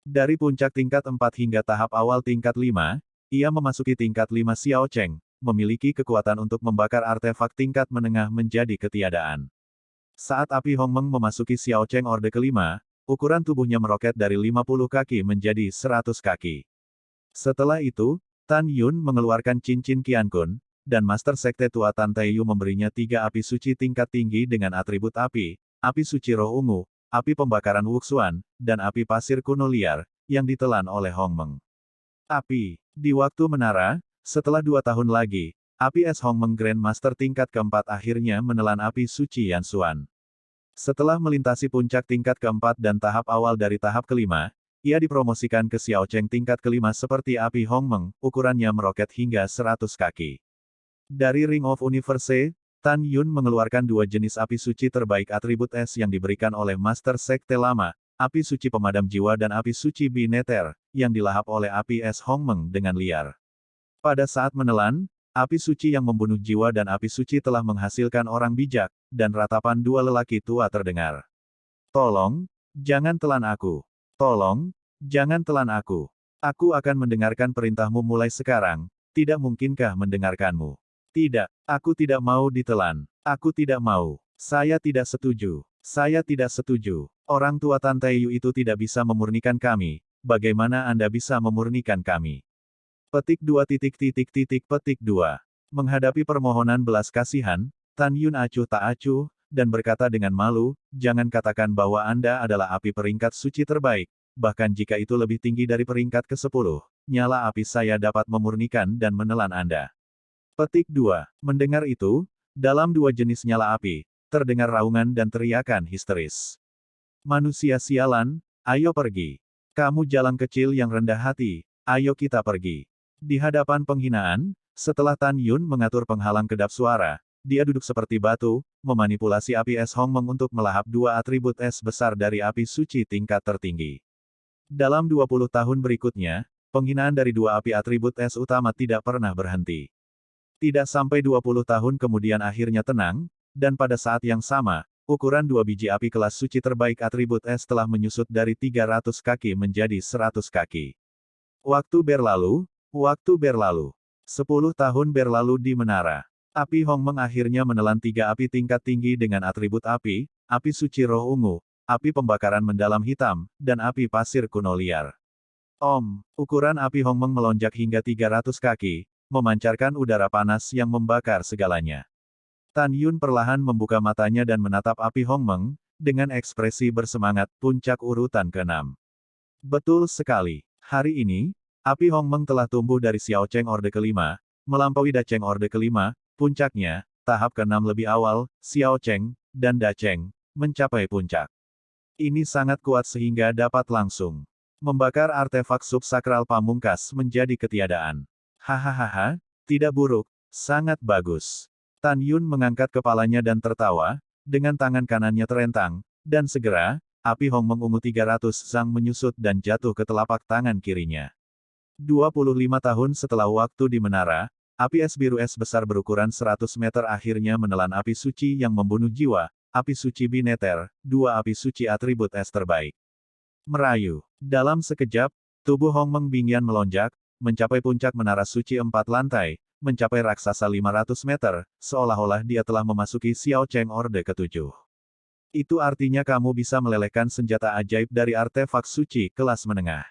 Dari puncak tingkat 4 hingga tahap awal tingkat 5, ia memasuki tingkat 5 Xiao Cheng, memiliki kekuatan untuk membakar artefak tingkat menengah menjadi ketiadaan. Saat api Hongmeng memasuki Xiao Cheng Orde kelima, ukuran tubuhnya meroket dari 50 kaki menjadi 100 kaki. Setelah itu, Tan Yun mengeluarkan cincin Qiankun, dan Master Sekte Tua Tan Taiyu memberinya 3 api suci tingkat tinggi dengan atribut api suci roh ungu, api pembakaran Wuxuan, dan api pasir kuno liar, yang ditelan oleh Hongmeng. Api. Di waktu menara, setelah 2 tahun lagi, api es Hongmeng Grand Master tingkat keempat akhirnya menelan api suci Yanxuan. Setelah melintasi puncak tingkat keempat dan tahap awal dari tahap kelima, ia dipromosikan ke Xiao Cheng tingkat kelima seperti api Hongmeng, ukurannya meroket hingga 100 kaki. Dari Ring of Universe, Tan Yun mengeluarkan dua jenis api suci terbaik atribut es yang diberikan oleh Master Sekte Lama, api suci pemadam jiwa dan api suci Bineter, yang dilahap oleh api es Hongmeng dengan liar. Pada saat menelan, api suci yang membunuh jiwa dan api suci telah menghasilkan orang bijak, dan ratapan dua lelaki tua terdengar. Tolong, jangan telan aku. Tolong, jangan telan aku. Aku akan mendengarkan perintahmu mulai sekarang, tidak mungkinkah mendengarkanmu? Tidak, aku tidak mau ditelan. Aku tidak mau. Saya tidak setuju. Saya tidak setuju. Orang tua Tante Yu itu tidak bisa memurnikan kami, bagaimana Anda bisa memurnikan kami? Petik 2. Petik 2. Menghadapi permohonan belas kasihan, Tan Yun acuh tak acuh, dan berkata dengan malu, jangan katakan bahwa Anda adalah api peringkat suci terbaik, bahkan jika itu lebih tinggi dari peringkat ke-10, nyala api saya dapat memurnikan dan menelan Anda. Petik 2. Mendengar itu, dalam dua jenis nyala api, terdengar raungan dan teriakan histeris. Manusia sialan, ayo pergi. Kamu jalang kecil yang rendah hati, ayo kita pergi. Di hadapan penghinaan, setelah Tan Yun mengatur penghalang kedap suara, dia duduk seperti batu, memanipulasi api es Hongmeng untuk melahap dua atribut es besar dari api suci tingkat tertinggi. Dalam 20 tahun berikutnya, penghinaan dari dua api atribut es utama tidak pernah berhenti. Tidak sampai 20 tahun kemudian akhirnya tenang, dan pada saat yang sama, ukuran dua biji api kelas suci terbaik atribut es telah menyusut dari 300 kaki menjadi 100 kaki. Waktu berlalu, 10 tahun berlalu di menara. Api Hongmeng akhirnya menelan tiga api tingkat tinggi dengan atribut api suci roh ungu, api pembakaran mendalam hitam, dan api pasir kuno liar. Ukuran api Hongmeng melonjak hingga 300 kaki, memancarkan udara panas yang membakar segalanya. Tan Yun perlahan membuka matanya dan menatap api Hongmeng, dengan ekspresi bersemangat, puncak urutan ke-6. Betul sekali. Hari ini, api Hongmeng telah tumbuh dari Xiao Cheng Orde kelima, melampaui Da Cheng Orde kelima, puncaknya, tahap ke-6 lebih awal, Xiao Cheng, dan Da Cheng, mencapai puncak. Ini sangat kuat sehingga dapat langsung membakar artefak subsakral pamungkas menjadi ketiadaan. Hahaha, tidak buruk, sangat bagus. Tan Yun mengangkat kepalanya dan tertawa, dengan tangan kanannya terentang, dan segera, api Hongmeng ungu 300 Zhang menyusut dan jatuh ke telapak tangan kirinya. 25 tahun setelah waktu di menara, api es biru es besar berukuran 100 meter akhirnya menelan api suci yang membunuh jiwa, api suci Bineter, dua api suci atribut es terbaik. Merayu. Dalam sekejap, tubuh Hongmeng Bingyan melonjak, mencapai puncak menara suci 4 lantai, mencapai raksasa 500 meter, seolah-olah dia telah memasuki Xiao Cheng Orde ke-7. Itu artinya kamu bisa melelehkan senjata ajaib dari artefak suci kelas menengah.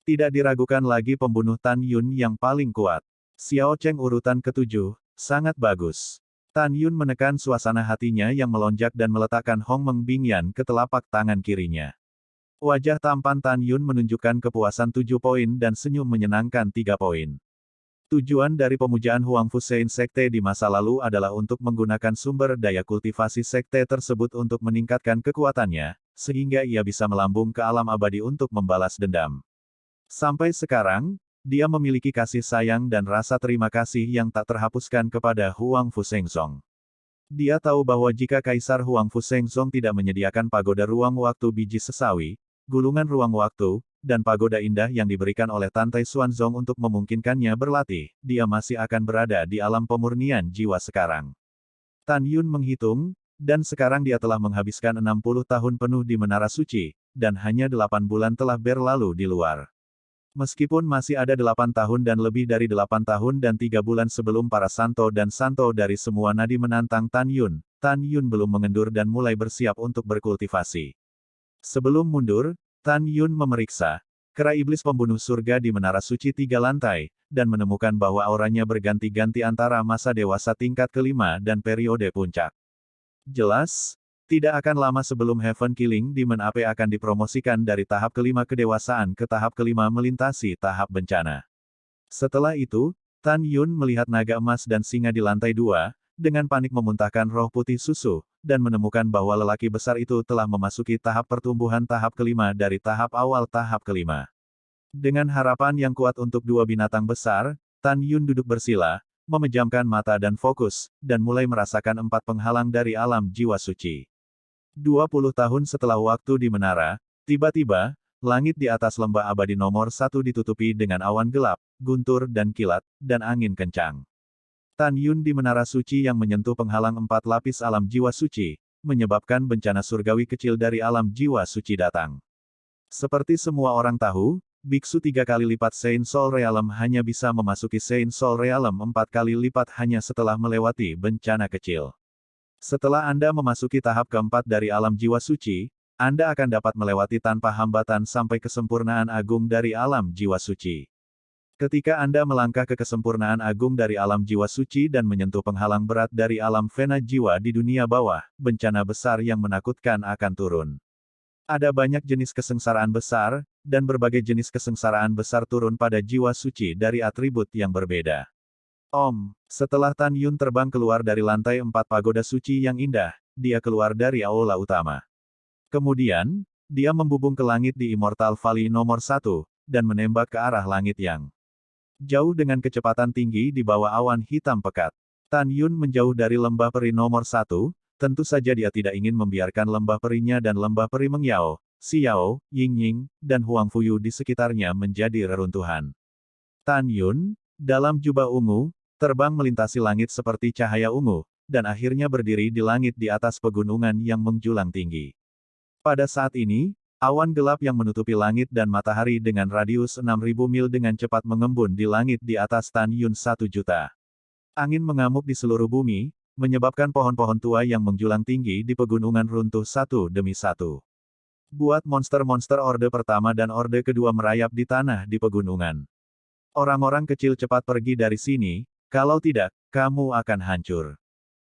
Tidak diragukan lagi pembunuh Tan Yun yang paling kuat. Xiao Cheng urutan ke-7, sangat bagus. Tan Yun menekan suasana hatinya yang melonjak dan meletakkan Hongmeng Bingyan ke telapak tangan kirinya. Wajah tampan Tan Yun menunjukkan kepuasan 7 poin dan senyum menyenangkan 3 poin. Tujuan dari pemujaan Huang Fusein Sekte di masa lalu adalah untuk menggunakan sumber daya kultivasi sekte tersebut untuk meningkatkan kekuatannya, sehingga ia bisa melambung ke alam abadi untuk membalas dendam. Sampai sekarang, dia memiliki kasih sayang dan rasa terima kasih yang tak terhapuskan kepada Huang Fushengzong. Dia tahu bahwa jika Kaisar Huang Fushengzong tidak menyediakan pagoda ruang waktu biji sesawi, gulungan ruang waktu, dan pagoda indah yang diberikan oleh Tante Xuanzong untuk memungkinkannya berlatih, dia masih akan berada di alam pemurnian jiwa sekarang. Tan Yun menghitung, dan sekarang dia telah menghabiskan 60 tahun penuh di Menara Suci, dan hanya 8 bulan telah berlalu di luar. Meskipun masih ada 8 tahun dan lebih dari 8 tahun dan 3 bulan sebelum para santo dan santo dari semua nadi menantang Tan Yun belum mengendur dan mulai bersiap untuk berkultivasi. Sebelum mundur, Tan Yun memeriksa kera iblis pembunuh surga di Menara Suci 3 lantai, dan menemukan bahwa auranya berganti-ganti antara masa dewasa tingkat kelima dan periode puncak. Jelas, tidak akan lama sebelum Heaven Killing Demon AP akan dipromosikan dari tahap kelima kedewasaan ke tahap kelima melintasi tahap bencana. Setelah itu, Tan Yun melihat naga emas dan singa di lantai 2, dengan panik memuntahkan roh putih susu, dan menemukan bahwa lelaki besar itu telah memasuki tahap pertumbuhan tahap kelima dari tahap awal tahap kelima. Dengan harapan yang kuat untuk dua binatang besar, Tan Yun duduk bersila, memejamkan mata dan fokus, dan mulai merasakan 4 penghalang dari alam jiwa suci. 20 tahun setelah waktu di menara, tiba-tiba, langit di atas lembah abadi nomor 1 ditutupi dengan awan gelap, guntur dan kilat, dan angin kencang. Tan Yun di menara suci yang menyentuh penghalang 4 lapis alam jiwa suci, menyebabkan bencana surgawi kecil dari alam jiwa suci datang. Seperti semua orang tahu, biksu 3 kali lipat Saint Soul Realm hanya bisa memasuki Saint Soul Realm 4 kali lipat hanya setelah melewati bencana kecil. Setelah Anda memasuki tahap keempat dari alam jiwa suci, Anda akan dapat melewati tanpa hambatan sampai kesempurnaan agung dari alam jiwa suci. Ketika Anda melangkah ke kesempurnaan agung dari alam jiwa suci dan menyentuh penghalang berat dari alam fena jiwa di dunia bawah, bencana besar yang menakutkan akan turun. Ada banyak jenis kesengsaraan besar, dan berbagai jenis kesengsaraan besar turun pada jiwa suci dari atribut yang berbeda. Setelah Tan Yun terbang keluar dari lantai 4 pagoda suci yang indah, dia keluar dari aula utama. Kemudian, dia membubung ke langit di Immortal Valley nomor 1, dan menembak ke arah langit yang jauh dengan kecepatan tinggi di bawah awan hitam pekat. Tan Yun menjauh dari lembah peri nomor 1, tentu saja dia tidak ingin membiarkan lembah perinya dan lembah peri Mengyao, Xiao, Yingying, dan Huang Fuyu di sekitarnya menjadi reruntuhan. Tan Yun, dalam jubah ungu, terbang melintasi langit seperti cahaya ungu, dan akhirnya berdiri di langit di atas pegunungan yang menjulang tinggi. Pada saat ini, awan gelap yang menutupi langit dan matahari dengan radius 6.000 mil dengan cepat mengembun di langit di atas Tan Yun 1 juta. Angin mengamuk di seluruh bumi, menyebabkan pohon-pohon tua yang menjulang tinggi di pegunungan runtuh satu demi satu. Buat monster-monster Orde Pertama dan Orde Kedua merayap di tanah di pegunungan. Orang-orang kecil cepat pergi dari sini, kalau tidak, kamu akan hancur.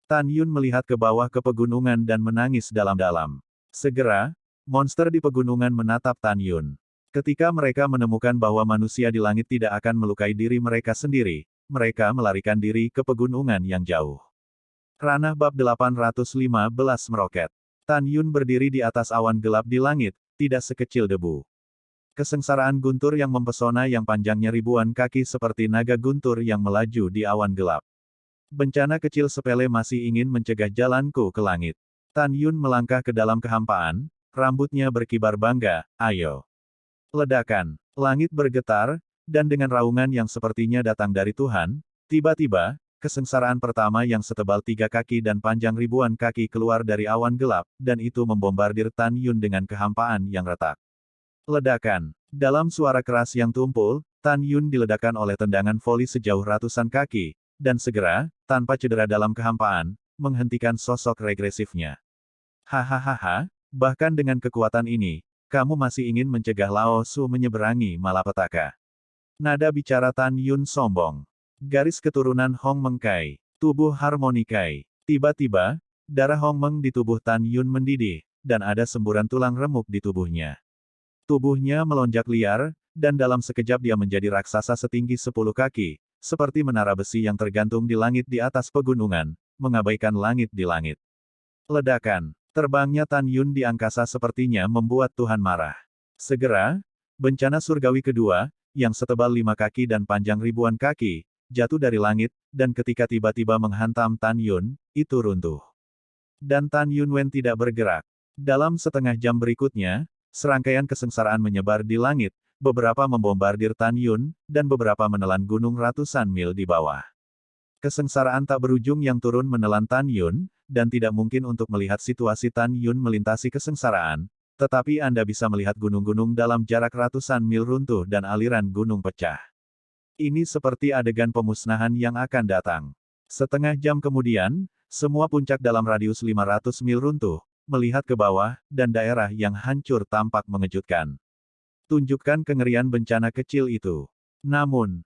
Tan Yun melihat ke bawah ke pegunungan dan menangis dalam-dalam. Segera, monster di pegunungan menatap Tan Yun. Ketika mereka menemukan bahwa manusia di langit tidak akan melukai diri mereka sendiri, mereka melarikan diri ke pegunungan yang jauh. Ranah bab 815 meroket. Tan Yun berdiri di atas awan gelap di langit, tidak sekecil debu. Kesengsaraan guntur yang mempesona yang panjangnya ribuan kaki seperti naga guntur yang melaju di awan gelap. Bencana kecil sepele masih ingin mencegah jalanku ke langit. Tan Yun melangkah ke dalam kehampaan, rambutnya berkibar bangga, ayo. Ledakan, langit bergetar, dan dengan raungan yang sepertinya datang dari Tuhan, tiba-tiba, kesengsaraan pertama yang setebal 3 kaki dan panjang ribuan kaki keluar dari awan gelap, dan itu membombardir Tan Yun dengan kehampaan yang retak. Ledakan. Dalam suara keras yang tumpul, Tan Yun diledakkan oleh tendangan voli sejauh ratusan kaki, dan segera, tanpa cedera dalam kehampaan, menghentikan sosok regresifnya. Hahaha, bahkan dengan kekuatan ini, kamu masih ingin mencegah Lao Su menyeberangi malapetaka. Nada bicara Tan Yun sombong. Garis keturunan Hong Meng Kai. Tubuh harmoni Kai. Tiba-tiba, darah Hong Meng di tubuh Tan Yun mendidih, dan ada semburan tulang remuk di tubuhnya. Tubuhnya melonjak liar, dan dalam sekejap dia menjadi raksasa setinggi 10 kaki, seperti menara besi yang tergantung di langit di atas pegunungan, mengabaikan langit di langit. Ledakan. Terbangnya Tan Yun di angkasa sepertinya membuat Tuhan marah. Segera, bencana surgawi kedua, yang setebal 5 kaki dan panjang ribuan kaki, jatuh dari langit, dan ketika tiba-tiba menghantam Tan Yun, itu runtuh. Dan Tan Yun Wen tidak bergerak. Dalam setengah jam berikutnya, serangkaian kesengsaraan menyebar di langit, beberapa membombardir Tan Yun, dan beberapa menelan gunung ratusan mil di bawah. Kesengsaraan tak berujung yang turun menelan Tan Yun, dan tidak mungkin untuk melihat situasi Tan Yun melintasi kesengsaraan, tetapi Anda bisa melihat gunung-gunung dalam jarak ratusan mil runtuh dan aliran gunung pecah. Ini seperti adegan pemusnahan yang akan datang. Setengah jam kemudian, semua puncak dalam radius 500 mil runtuh, melihat ke bawah, dan daerah yang hancur tampak mengejutkan. Tunjukkan kengerian bencana kecil itu. Namun,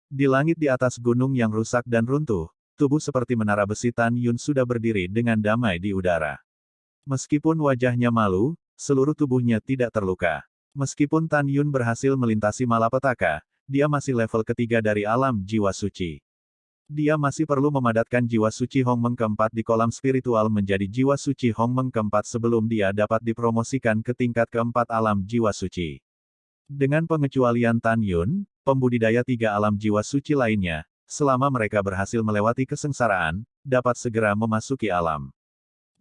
di langit di atas gunung yang rusak dan runtuh, tubuh seperti menara besi Tan Yun sudah berdiri dengan damai di udara. Meskipun wajahnya malu, seluruh tubuhnya tidak terluka. Meskipun Tan Yun berhasil melintasi malapetaka, dia masih level ketiga dari alam jiwa suci. Dia masih perlu memadatkan jiwa suci Hongmeng keempat di kolam spiritual menjadi jiwa suci Hongmeng keempat sebelum dia dapat dipromosikan ke tingkat keempat alam jiwa suci. Dengan pengecualian Tan Yun, pembudidaya tiga alam jiwa suci lainnya, selama mereka berhasil melewati kesengsaraan, dapat segera memasuki alam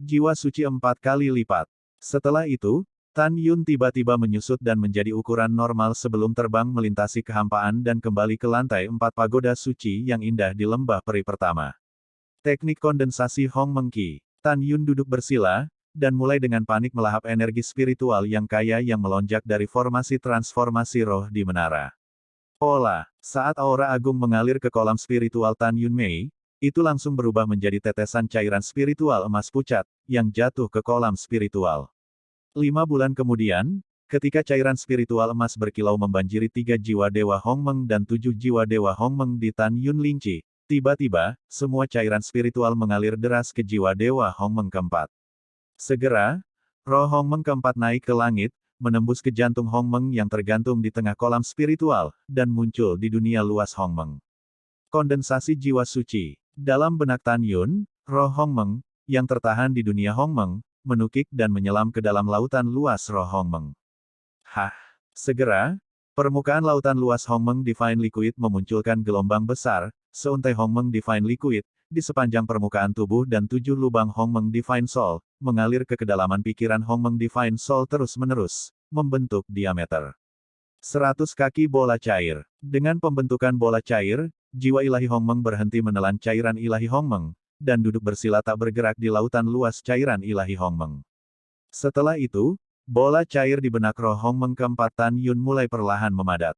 jiwa suci 4 kali lipat. Setelah itu, Tan Yun tiba-tiba menyusut dan menjadi ukuran normal sebelum terbang melintasi kehampaan dan kembali ke lantai 4 pagoda suci yang indah di lembah peri pertama. Teknik kondensasi Hongmeng Qi. Tan Yun duduk bersila, dan mulai dengan panik melahap energi spiritual yang kaya yang melonjak dari formasi transformasi roh di menara. Pola, saat aura agung mengalir ke kolam spiritual Tan Yun Mei, itu langsung berubah menjadi tetesan cairan spiritual emas pucat, yang jatuh ke kolam spiritual. 5 bulan kemudian, ketika cairan spiritual emas berkilau membanjiri 3 jiwa Dewa Hongmeng dan 7 jiwa Dewa Hongmeng di Tan Yun Lingqi, tiba-tiba, semua cairan spiritual mengalir deras ke jiwa Dewa Hongmeng keempat. Segera, roh Hongmeng keempat naik ke langit, menembus ke jantung Hongmeng yang tergantung di tengah kolam spiritual, dan muncul di dunia luas Hongmeng. Kondensasi jiwa suci. Dalam benak Tan Yun, roh Hongmeng, yang tertahan di dunia Hongmeng, menukik dan menyelam ke dalam lautan luas roh Hongmeng. Segera, permukaan lautan luas Hongmeng Divine Liquid memunculkan gelombang besar, seuntai Hongmeng Divine Liquid, di sepanjang permukaan tubuh dan 7 lubang Hongmeng Divine Soul, mengalir ke kedalaman pikiran Hongmeng Divine Soul terus-menerus, membentuk diameter 100 kaki bola cair. Dengan pembentukan bola cair, jiwa ilahi Hongmeng berhenti menelan cairan ilahi Hongmeng, dan duduk bersila tak bergerak di lautan luas cairan ilahi Hongmeng. Setelah itu, bola cair di benak roh Hongmeng keempat Tan Yun mulai perlahan memadat.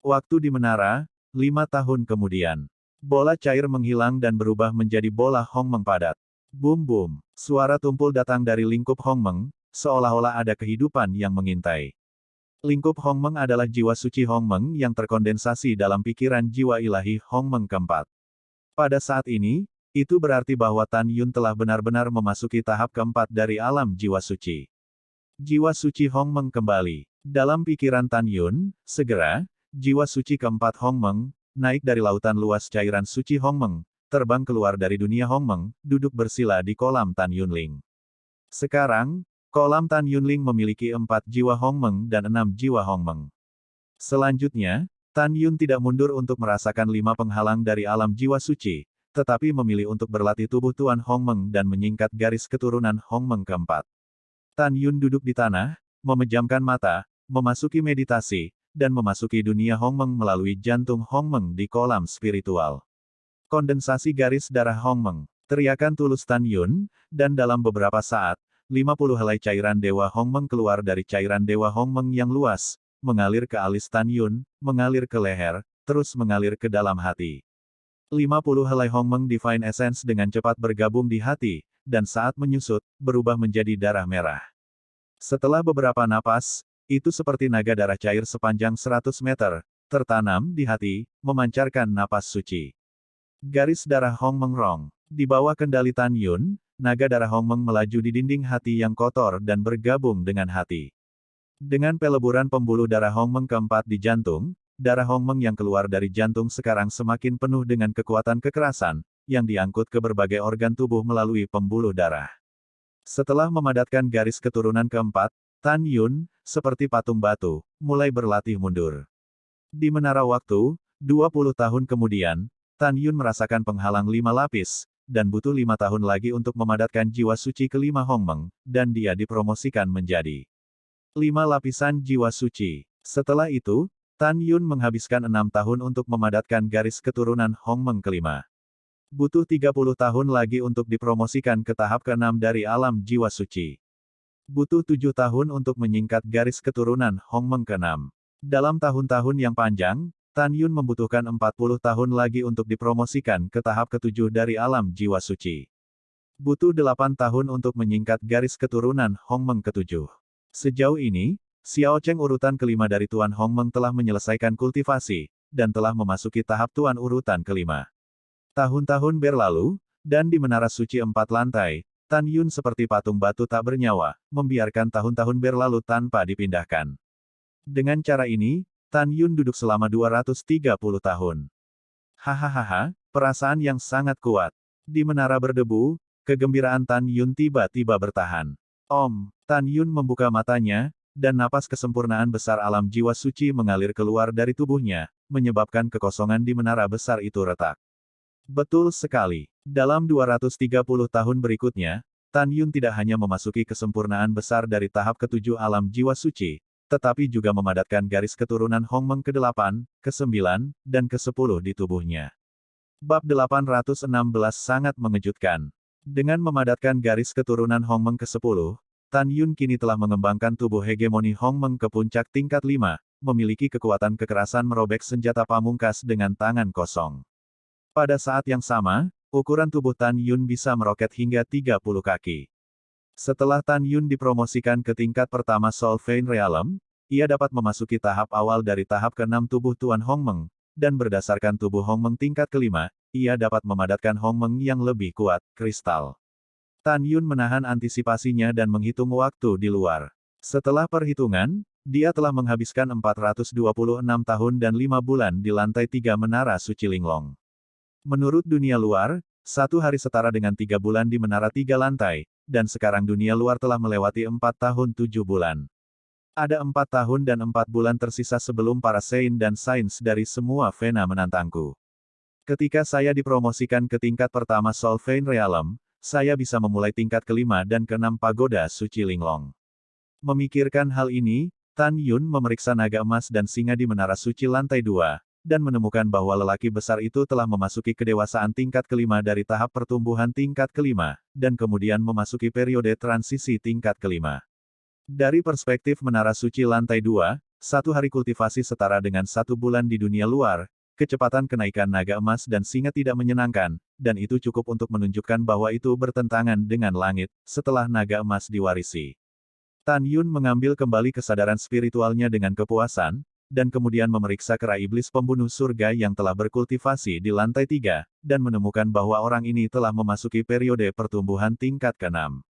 Waktu di menara, 5 tahun kemudian. Bola cair menghilang dan berubah menjadi bola Hongmeng padat. Bum-bum, suara tumpul datang dari lingkup Hongmeng, seolah-olah ada kehidupan yang mengintai. Lingkup Hongmeng adalah jiwa suci Hongmeng yang terkondensasi dalam pikiran jiwa ilahi Hongmeng keempat. Pada saat ini, itu berarti bahwa Tan Yun telah benar-benar memasuki tahap keempat dari alam jiwa suci. Jiwa suci Hongmeng kembali. Dalam pikiran Tan Yun, segera, jiwa suci keempat Hongmeng, naik dari lautan luas cairan suci Hongmeng, terbang keluar dari dunia Hongmeng, duduk bersila di kolam Tan Yunling. Sekarang, kolam Tan Yunling memiliki 4 jiwa Hongmeng dan 6 jiwa Hongmeng. Selanjutnya, Tan Yun tidak mundur untuk merasakan 5 penghalang dari alam jiwa suci, tetapi memilih untuk berlatih tubuh Tuan Hongmeng dan menyingkat garis keturunan Hongmeng keempat. Tan Yun duduk di tanah, memejamkan mata, memasuki meditasi, dan memasuki dunia Hongmeng melalui jantung Hongmeng di kolam spiritual. Kondensasi garis darah Hongmeng. Teriakan tulus Tan Yun, dan dalam beberapa saat, 50 helai cairan Dewa Hongmeng keluar dari cairan Dewa Hongmeng yang luas, mengalir ke alis Tan Yun, mengalir ke leher, terus mengalir ke dalam hati. 50 helai Hongmeng Divine Essence dengan cepat bergabung di hati, dan saat menyusut, berubah menjadi darah merah. Setelah beberapa napas, itu seperti naga darah cair sepanjang 100 meter, tertanam di hati, memancarkan napas suci. Garis darah Hongmeng Rong. Di bawah kendali Tan Yun, naga darah Hongmeng melaju di dinding hati yang kotor dan bergabung dengan hati. Dengan peleburan pembuluh darah Hongmeng keempat di jantung, darah Hongmeng yang keluar dari jantung sekarang semakin penuh dengan kekuatan kekerasan, yang diangkut ke berbagai organ tubuh melalui pembuluh darah. Setelah memadatkan garis keturunan keempat, Tan Yun, seperti patung batu, mulai berlatih mundur. Di menara waktu, 20 tahun kemudian, Tan Yun merasakan penghalang 5 lapis, dan butuh 5 tahun lagi untuk memadatkan jiwa suci kelima Hongmeng, dan dia dipromosikan menjadi 5 lapisan jiwa suci. Setelah itu, Tan Yun menghabiskan 6 tahun untuk memadatkan garis keturunan Hongmeng kelima. Butuh 30 tahun lagi untuk dipromosikan ke tahap ke-6 dari alam jiwa suci. Butuh 7 tahun untuk menyingkat garis keturunan Hongmeng ke-6. Dalam tahun-tahun yang panjang, Tan Yun membutuhkan 40 tahun lagi untuk dipromosikan ke tahap ke-7 dari alam jiwa suci. Butuh 8 tahun untuk menyingkat garis keturunan Hongmeng ke-7. Sejauh ini, Xiao Cheng urutan kelima dari Tuan Hongmeng telah menyelesaikan kultivasi, dan telah memasuki tahap Tuan urutan kelima. Tahun-tahun berlalu, dan di menara suci 4 lantai, Tan Yun seperti patung batu tak bernyawa, membiarkan tahun-tahun berlalu tanpa dipindahkan. Dengan cara ini, Tan Yun duduk selama 230 tahun. Hahaha, Perasaan yang sangat kuat. Di menara berdebu, kegembiraan Tan Yun tiba-tiba bertahan. Om, Tan Yun membuka matanya, dan napas kesempurnaan besar alam jiwa suci mengalir keluar dari tubuhnya, menyebabkan kekosongan di menara besar itu retak. Betul sekali. Dalam 230 tahun berikutnya, Tan Yun tidak hanya memasuki kesempurnaan besar dari tahap ketujuh alam jiwa suci, tetapi juga memadatkan garis keturunan Hongmeng ke-8, ke-9, dan ke-10 di tubuhnya. Bab 816 sangat mengejutkan. Dengan memadatkan garis keturunan Hongmeng ke-10, Tan Yun kini telah mengembangkan tubuh hegemoni Hongmeng ke puncak tingkat 5, memiliki kekuatan kekerasan merobek senjata pamungkas dengan tangan kosong. Pada saat yang sama, ukuran tubuh Tan Yun bisa meroket hingga 30 kaki. Setelah Tan Yun dipromosikan ke tingkat pertama Solveig Realm, ia dapat memasuki tahap awal dari tahap ke-6 tubuh Tuan Hongmeng, dan berdasarkan tubuh Hongmeng tingkat kelima, ia dapat memadatkan Hongmeng yang lebih kuat, kristal. Tan Yun menahan antisipasinya dan menghitung waktu di luar. Setelah perhitungan, dia telah menghabiskan 426 tahun dan 5 bulan di lantai 3 Menara Suci Linglong. Menurut dunia luar, 1 hari setara dengan 3 bulan di Menara 3 lantai, dan sekarang dunia luar telah melewati 4 tahun 7 bulan. Ada 4 tahun dan 4 bulan tersisa sebelum para Saint dan Saints dari semua Vena menantangku. Ketika saya dipromosikan ke tingkat pertama Solveig Realm, saya bisa memulai tingkat kelima dan ke-6 Pagoda Suci Linglong. Memikirkan hal ini, Tan Yun memeriksa naga emas dan singa di Menara Suci lantai 2, dan menemukan bahwa lelaki besar itu telah memasuki kedewasaan tingkat kelima dari tahap pertumbuhan tingkat kelima, dan kemudian memasuki periode transisi tingkat kelima. Dari perspektif Menara Suci lantai 2, 1 hari kultivasi setara dengan 1 bulan di dunia luar, kecepatan kenaikan naga emas dan singa tidak menyenangkan, dan itu cukup untuk menunjukkan bahwa itu bertentangan dengan langit, setelah naga emas diwarisi. Tan Yun mengambil kembali kesadaran spiritualnya dengan kepuasan, dan kemudian memeriksa kera iblis pembunuh surga yang telah berkultivasi di lantai 3, dan menemukan bahwa orang ini telah memasuki periode pertumbuhan tingkat ke-6.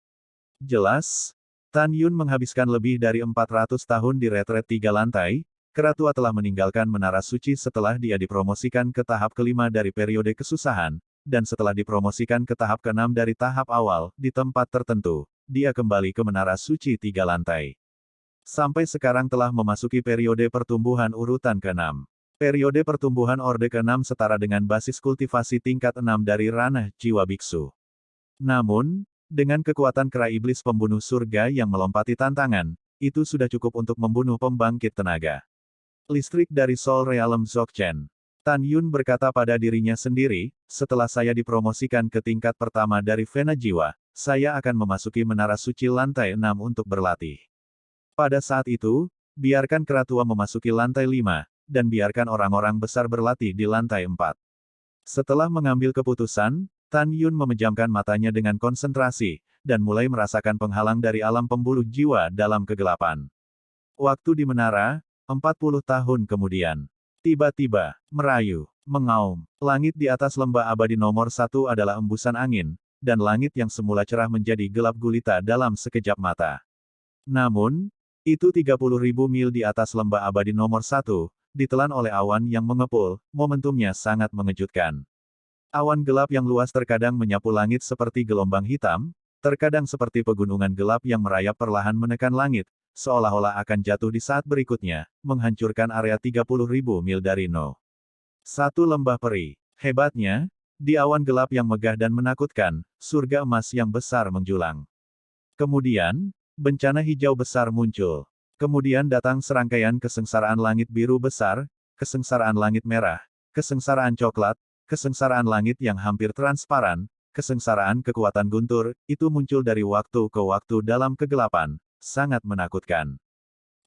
Jelas, Tan Yun menghabiskan lebih dari 400 tahun di retret 3 lantai. Kera tua telah meninggalkan Menara Suci setelah dia dipromosikan ke tahap kelima dari periode kesusahan, dan setelah dipromosikan ke tahap ke-6 dari tahap awal, di tempat tertentu, dia kembali ke Menara Suci 3 lantai. Sampai sekarang telah memasuki periode pertumbuhan urutan ke-6. Periode pertumbuhan Orde ke-6 setara dengan basis kultivasi tingkat 6 dari ranah jiwa biksu. Namun, dengan kekuatan kera iblis pembunuh surga yang melompati tantangan, itu sudah cukup untuk membunuh pembangkit tenaga listrik dari Soul Realm Dzogchen. Tan Yun berkata pada dirinya sendiri, setelah saya dipromosikan ke tingkat pertama dari Vena Jiwa, saya akan memasuki Menara Suci lantai 6 untuk berlatih. Pada saat itu, biarkan kera tua memasuki lantai 5, dan biarkan orang-orang besar berlatih di lantai 4. Setelah mengambil keputusan, Tan Yun memejamkan matanya dengan konsentrasi, dan mulai merasakan penghalang dari alam pembuluh jiwa dalam kegelapan. Waktu di menara, 40 tahun kemudian. Tiba-tiba, merayu, mengaum. Langit di atas lembah abadi nomor 1 adalah embusan angin, dan langit yang semula cerah menjadi gelap gulita dalam sekejap mata. Namun, itu 30.000 mil di atas lembah abadi nomor 1, ditelan oleh awan yang mengepul, momentumnya sangat mengejutkan. Awan gelap yang luas terkadang menyapu langit seperti gelombang hitam, terkadang seperti pegunungan gelap yang merayap perlahan menekan langit, seolah-olah akan jatuh di saat berikutnya, menghancurkan area 30.000 mil dari No. 1 lembah peri. Hebatnya, di awan gelap yang megah dan menakutkan, surga emas yang besar menjulang. Kemudian, bencana hijau besar muncul. Kemudian datang serangkaian kesengsaraan langit biru besar, kesengsaraan langit merah, kesengsaraan coklat, kesengsaraan langit yang hampir transparan, kesengsaraan kekuatan guntur, itu muncul dari waktu ke waktu dalam kegelapan, sangat menakutkan.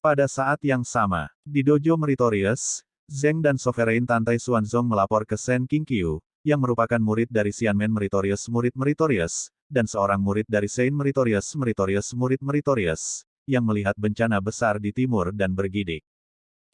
Pada saat yang sama, di Dojo Meritorious, Zheng dan Sovereign Tantai Xuanzong melapor ke Shen Qingqiu, yang merupakan murid dari Xianmen Meritorious murid Meritorious, dan seorang murid dari Saint Meritorious murid Meritorious, yang melihat bencana besar di timur dan bergidik.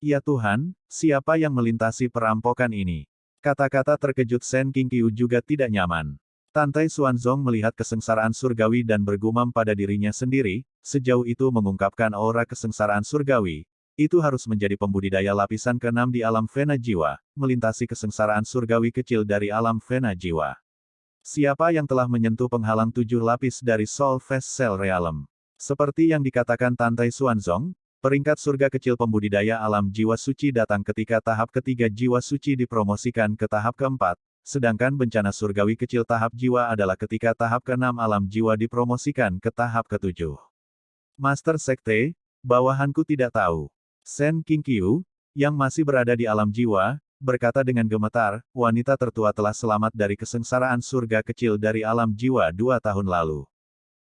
Ya Tuhan, siapa yang melintasi perampokan ini? Kata-kata terkejut Shen Qingqiu juga tidak nyaman. Tantai Xuanzong melihat kesengsaraan surgawi dan bergumam pada dirinya sendiri, sejauh itu mengungkapkan aura kesengsaraan surgawi, itu harus menjadi pembudidaya lapisan ke-6 di alam Vena Jiwa, melintasi kesengsaraan surgawi kecil dari alam Vena Jiwa. Siapa yang telah menyentuh penghalang 7 lapis dari Soul Fast Cell Realm? Seperti yang dikatakan Tantai Xuanzong, peringkat surga kecil pembudidaya alam jiwa suci datang ketika tahap ketiga jiwa suci dipromosikan ke tahap keempat, sedangkan bencana surgawi kecil tahap jiwa adalah ketika tahap ke-6 alam jiwa dipromosikan ke tahap ke-7. Master Sekte, bawahanku tidak tahu. Sen Qingqiu, yang masih berada di alam jiwa, berkata dengan gemetar, wanita tertua telah selamat dari kesengsaraan surga kecil dari alam jiwa 2 tahun lalu.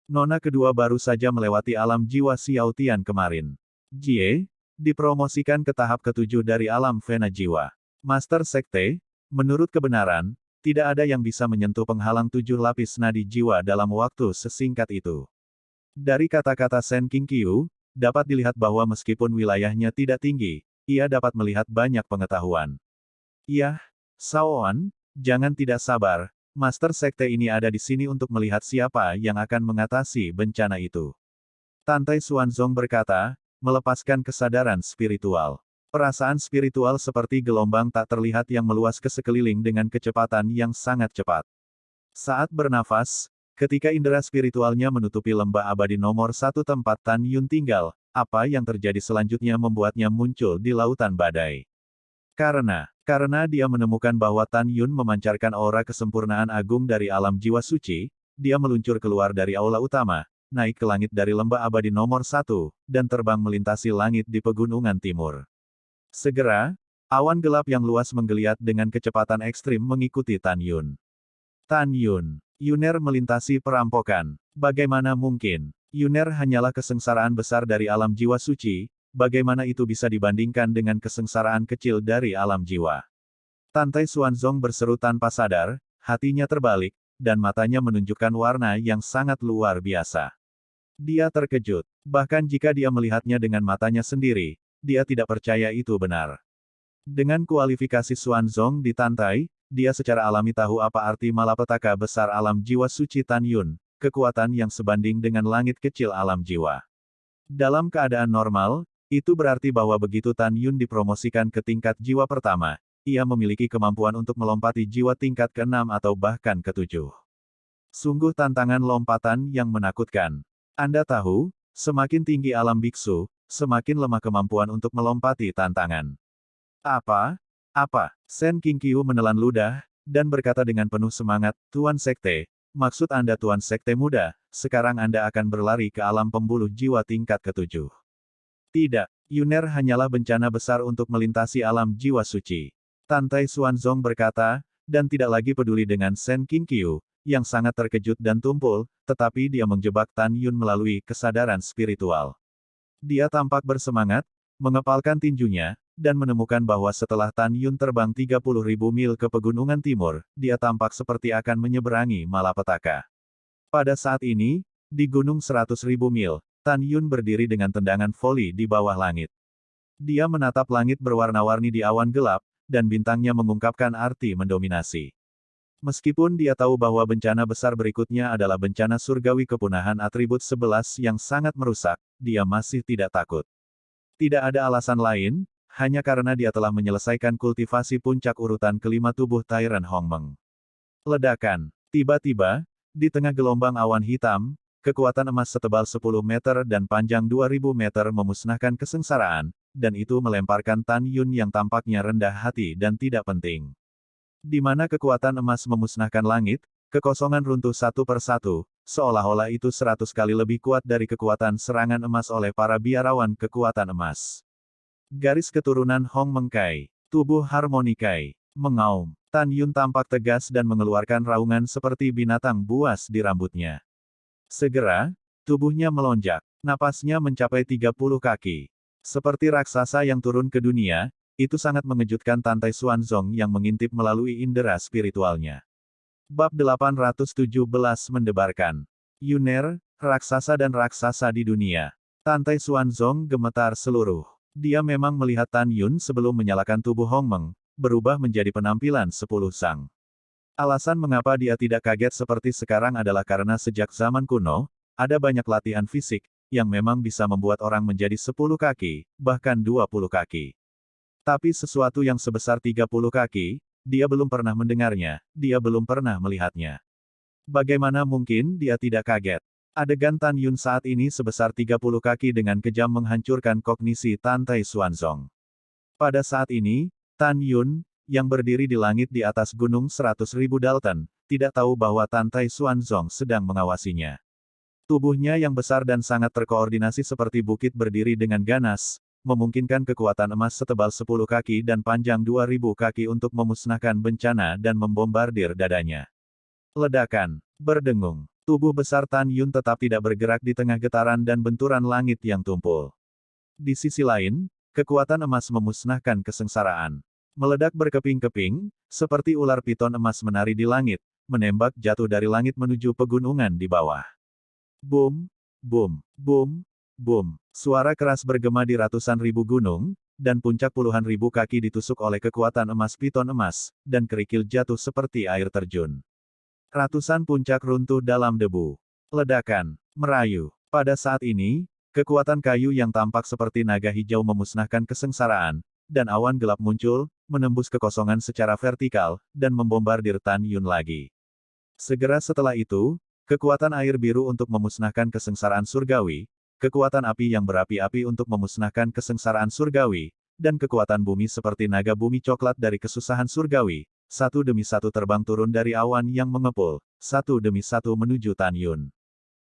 Nona kedua baru saja melewati alam jiwa Xiao Tian kemarin. Jie, dipromosikan ke tahap ke-7 dari alam Vena Jiwa. Master Sekte, menurut kebenaran, tidak ada yang bisa menyentuh penghalang 7 lapis nadi jiwa dalam waktu sesingkat itu. Dari kata-kata Sen Qingqiu, dapat dilihat bahwa meskipun wilayahnya tidak tinggi, ia dapat melihat banyak pengetahuan. Yah, Shaoan, jangan tidak sabar, Master Sekte ini ada di sini untuk melihat siapa yang akan mengatasi bencana itu. Tantai Xuanzong berkata, melepaskan kesadaran spiritual. Perasaan spiritual seperti gelombang tak terlihat yang meluas ke sekeliling dengan kecepatan yang sangat cepat. Saat bernafas, ketika indera spiritualnya menutupi lembah abadi nomor 1 tempat Tan Yun tinggal, apa yang terjadi selanjutnya membuatnya muncul di lautan badai. Karena dia menemukan bahwa Tan Yun memancarkan aura kesempurnaan agung dari alam jiwa suci, dia meluncur keluar dari aula utama, naik ke langit dari lembah abadi nomor 1, dan terbang melintasi langit di pegunungan timur. Segera, awan gelap yang luas menggeliat dengan kecepatan ekstrim mengikuti Tan Yun. Tan Yun, Yuner melintasi perampokan. Bagaimana mungkin? Yuner hanyalah kesengsaraan besar dari alam jiwa suci, bagaimana itu bisa dibandingkan dengan kesengsaraan kecil dari alam jiwa? Tantai Xuanzong berseru tanpa sadar, hatinya terbalik, dan matanya menunjukkan warna yang sangat luar biasa. Dia terkejut. Bahkan jika dia melihatnya dengan matanya sendiri, dia tidak percaya itu benar. Dengan kualifikasi Xuanzong di Tantai, dia secara alami tahu apa arti malapetaka besar alam jiwa suci Tan Yun, kekuatan yang sebanding dengan langit kecil alam jiwa. Dalam keadaan normal, itu berarti bahwa begitu Tan Yun dipromosikan ke tingkat jiwa pertama, ia memiliki kemampuan untuk melompati jiwa tingkat ke-6 atau bahkan ke-7. Sungguh tantangan lompatan yang menakutkan. Anda tahu, semakin tinggi alam biksu, semakin lemah kemampuan untuk melompati tantangan. Apa? Sen Qingqiu menelan ludah, dan berkata dengan penuh semangat, Tuan Sekte, maksud Anda Tuan Sekte muda, sekarang Anda akan berlari ke alam pembuluh jiwa tingkat ke-7. Tidak, Yuner hanyalah bencana besar untuk melintasi alam jiwa suci. Tantai Xuanzong berkata, dan tidak lagi peduli dengan Sen Qingqiu, yang sangat terkejut dan tumpul, tetapi dia menjebak Tan Yun melalui kesadaran spiritual. Dia tampak bersemangat, mengepalkan tinjunya, dan menemukan bahwa setelah Tan Yun terbang 30.000 mil ke pegunungan timur, dia tampak seperti akan menyeberangi malapetaka. Pada saat ini, di gunung 100.000 mil, Tan Yun berdiri dengan tendangan voli di bawah langit. Dia menatap langit berwarna-warni di awan gelap, dan bintangnya mengungkapkan arti mendominasi. Meskipun dia tahu bahwa bencana besar berikutnya adalah bencana surgawi kepunahan atribut 11 yang sangat merusak, dia masih tidak takut. Tidak ada alasan lain, hanya karena dia telah menyelesaikan kultivasi puncak urutan kelima tubuh Tyrant Hongmeng. Ledakan. Tiba-tiba, di tengah gelombang awan hitam, kekuatan emas setebal 10 meter dan panjang 2000 meter memusnahkan kesengsaraan, dan itu melemparkan Tan Yun yang tampaknya rendah hati dan tidak penting. Di mana kekuatan emas memusnahkan langit, kekosongan runtuh satu persatu, seolah-olah itu 100 kali lebih kuat dari kekuatan serangan emas oleh para biarawan kekuatan emas. Garis keturunan Hong Mengkai, tubuh harmonikai, mengaum. Tan Yun tampak tegas dan mengeluarkan raungan seperti binatang buas di rambutnya. Segera, tubuhnya melonjak, napasnya mencapai 30 kaki. Seperti raksasa yang turun ke dunia, itu sangat mengejutkan Tantai Xuanzong yang mengintip melalui indera spiritualnya. Bab 817 mendebarkan. Yuner, raksasa dan raksasa di dunia. Tantai Xuanzong gemetar seluruh. Dia memang melihat Tan Yun sebelum menyalakan tubuh Hongmeng, berubah menjadi penampilan 10 sang. Alasan mengapa dia tidak kaget seperti sekarang adalah karena sejak zaman kuno, ada banyak latihan fisik, yang memang bisa membuat orang menjadi 10 kaki, bahkan 20 kaki. Tapi sesuatu yang sebesar 30 kaki, dia belum pernah mendengarnya, dia belum pernah melihatnya. Bagaimana mungkin dia tidak kaget? Adegan Tan Yun saat ini sebesar 30 kaki dengan kejam menghancurkan kognisi Tan Tai Xuanzong. Pada saat ini, Tan Yun, yang berdiri di langit di atas gunung 100.000 Dalton, tidak tahu bahwa Tan Tai Xuanzong sedang mengawasinya. Tubuhnya yang besar dan sangat terkoordinasi seperti bukit berdiri dengan ganas, memungkinkan kekuatan emas setebal 10 kaki dan panjang 2000 kaki untuk memusnahkan bencana dan membombardir dadanya. Ledakan, berdengung. Tubuh besar Tan Yun tetap tidak bergerak di tengah getaran dan benturan langit yang tumpul. Di sisi lain, kekuatan emas memusnahkan kesengsaraan. Meledak berkeping-keping, seperti ular piton emas menari di langit, menembak jatuh dari langit menuju pegunungan di bawah. Boom, boom, boom, boom. Suara keras bergema di ratusan ribu gunung, dan puncak puluhan ribu kaki ditusuk oleh kekuatan emas piton emas, dan kerikil jatuh seperti air terjun. Ratusan puncak runtuh dalam debu. Ledakan, merayu. Pada saat ini, kekuatan kayu yang tampak seperti naga hijau memusnahkan kesengsaraan, dan awan gelap muncul, menembus kekosongan secara vertikal, dan membombardir Tan Yun lagi. Segera setelah itu, kekuatan air biru untuk memusnahkan kesengsaraan surgawi, kekuatan api yang berapi-api untuk memusnahkan kesengsaraan surgawi, dan kekuatan bumi seperti naga bumi coklat dari kesusahan surgawi, satu demi satu terbang turun dari awan yang mengepul, satu demi satu menuju Tan Yun.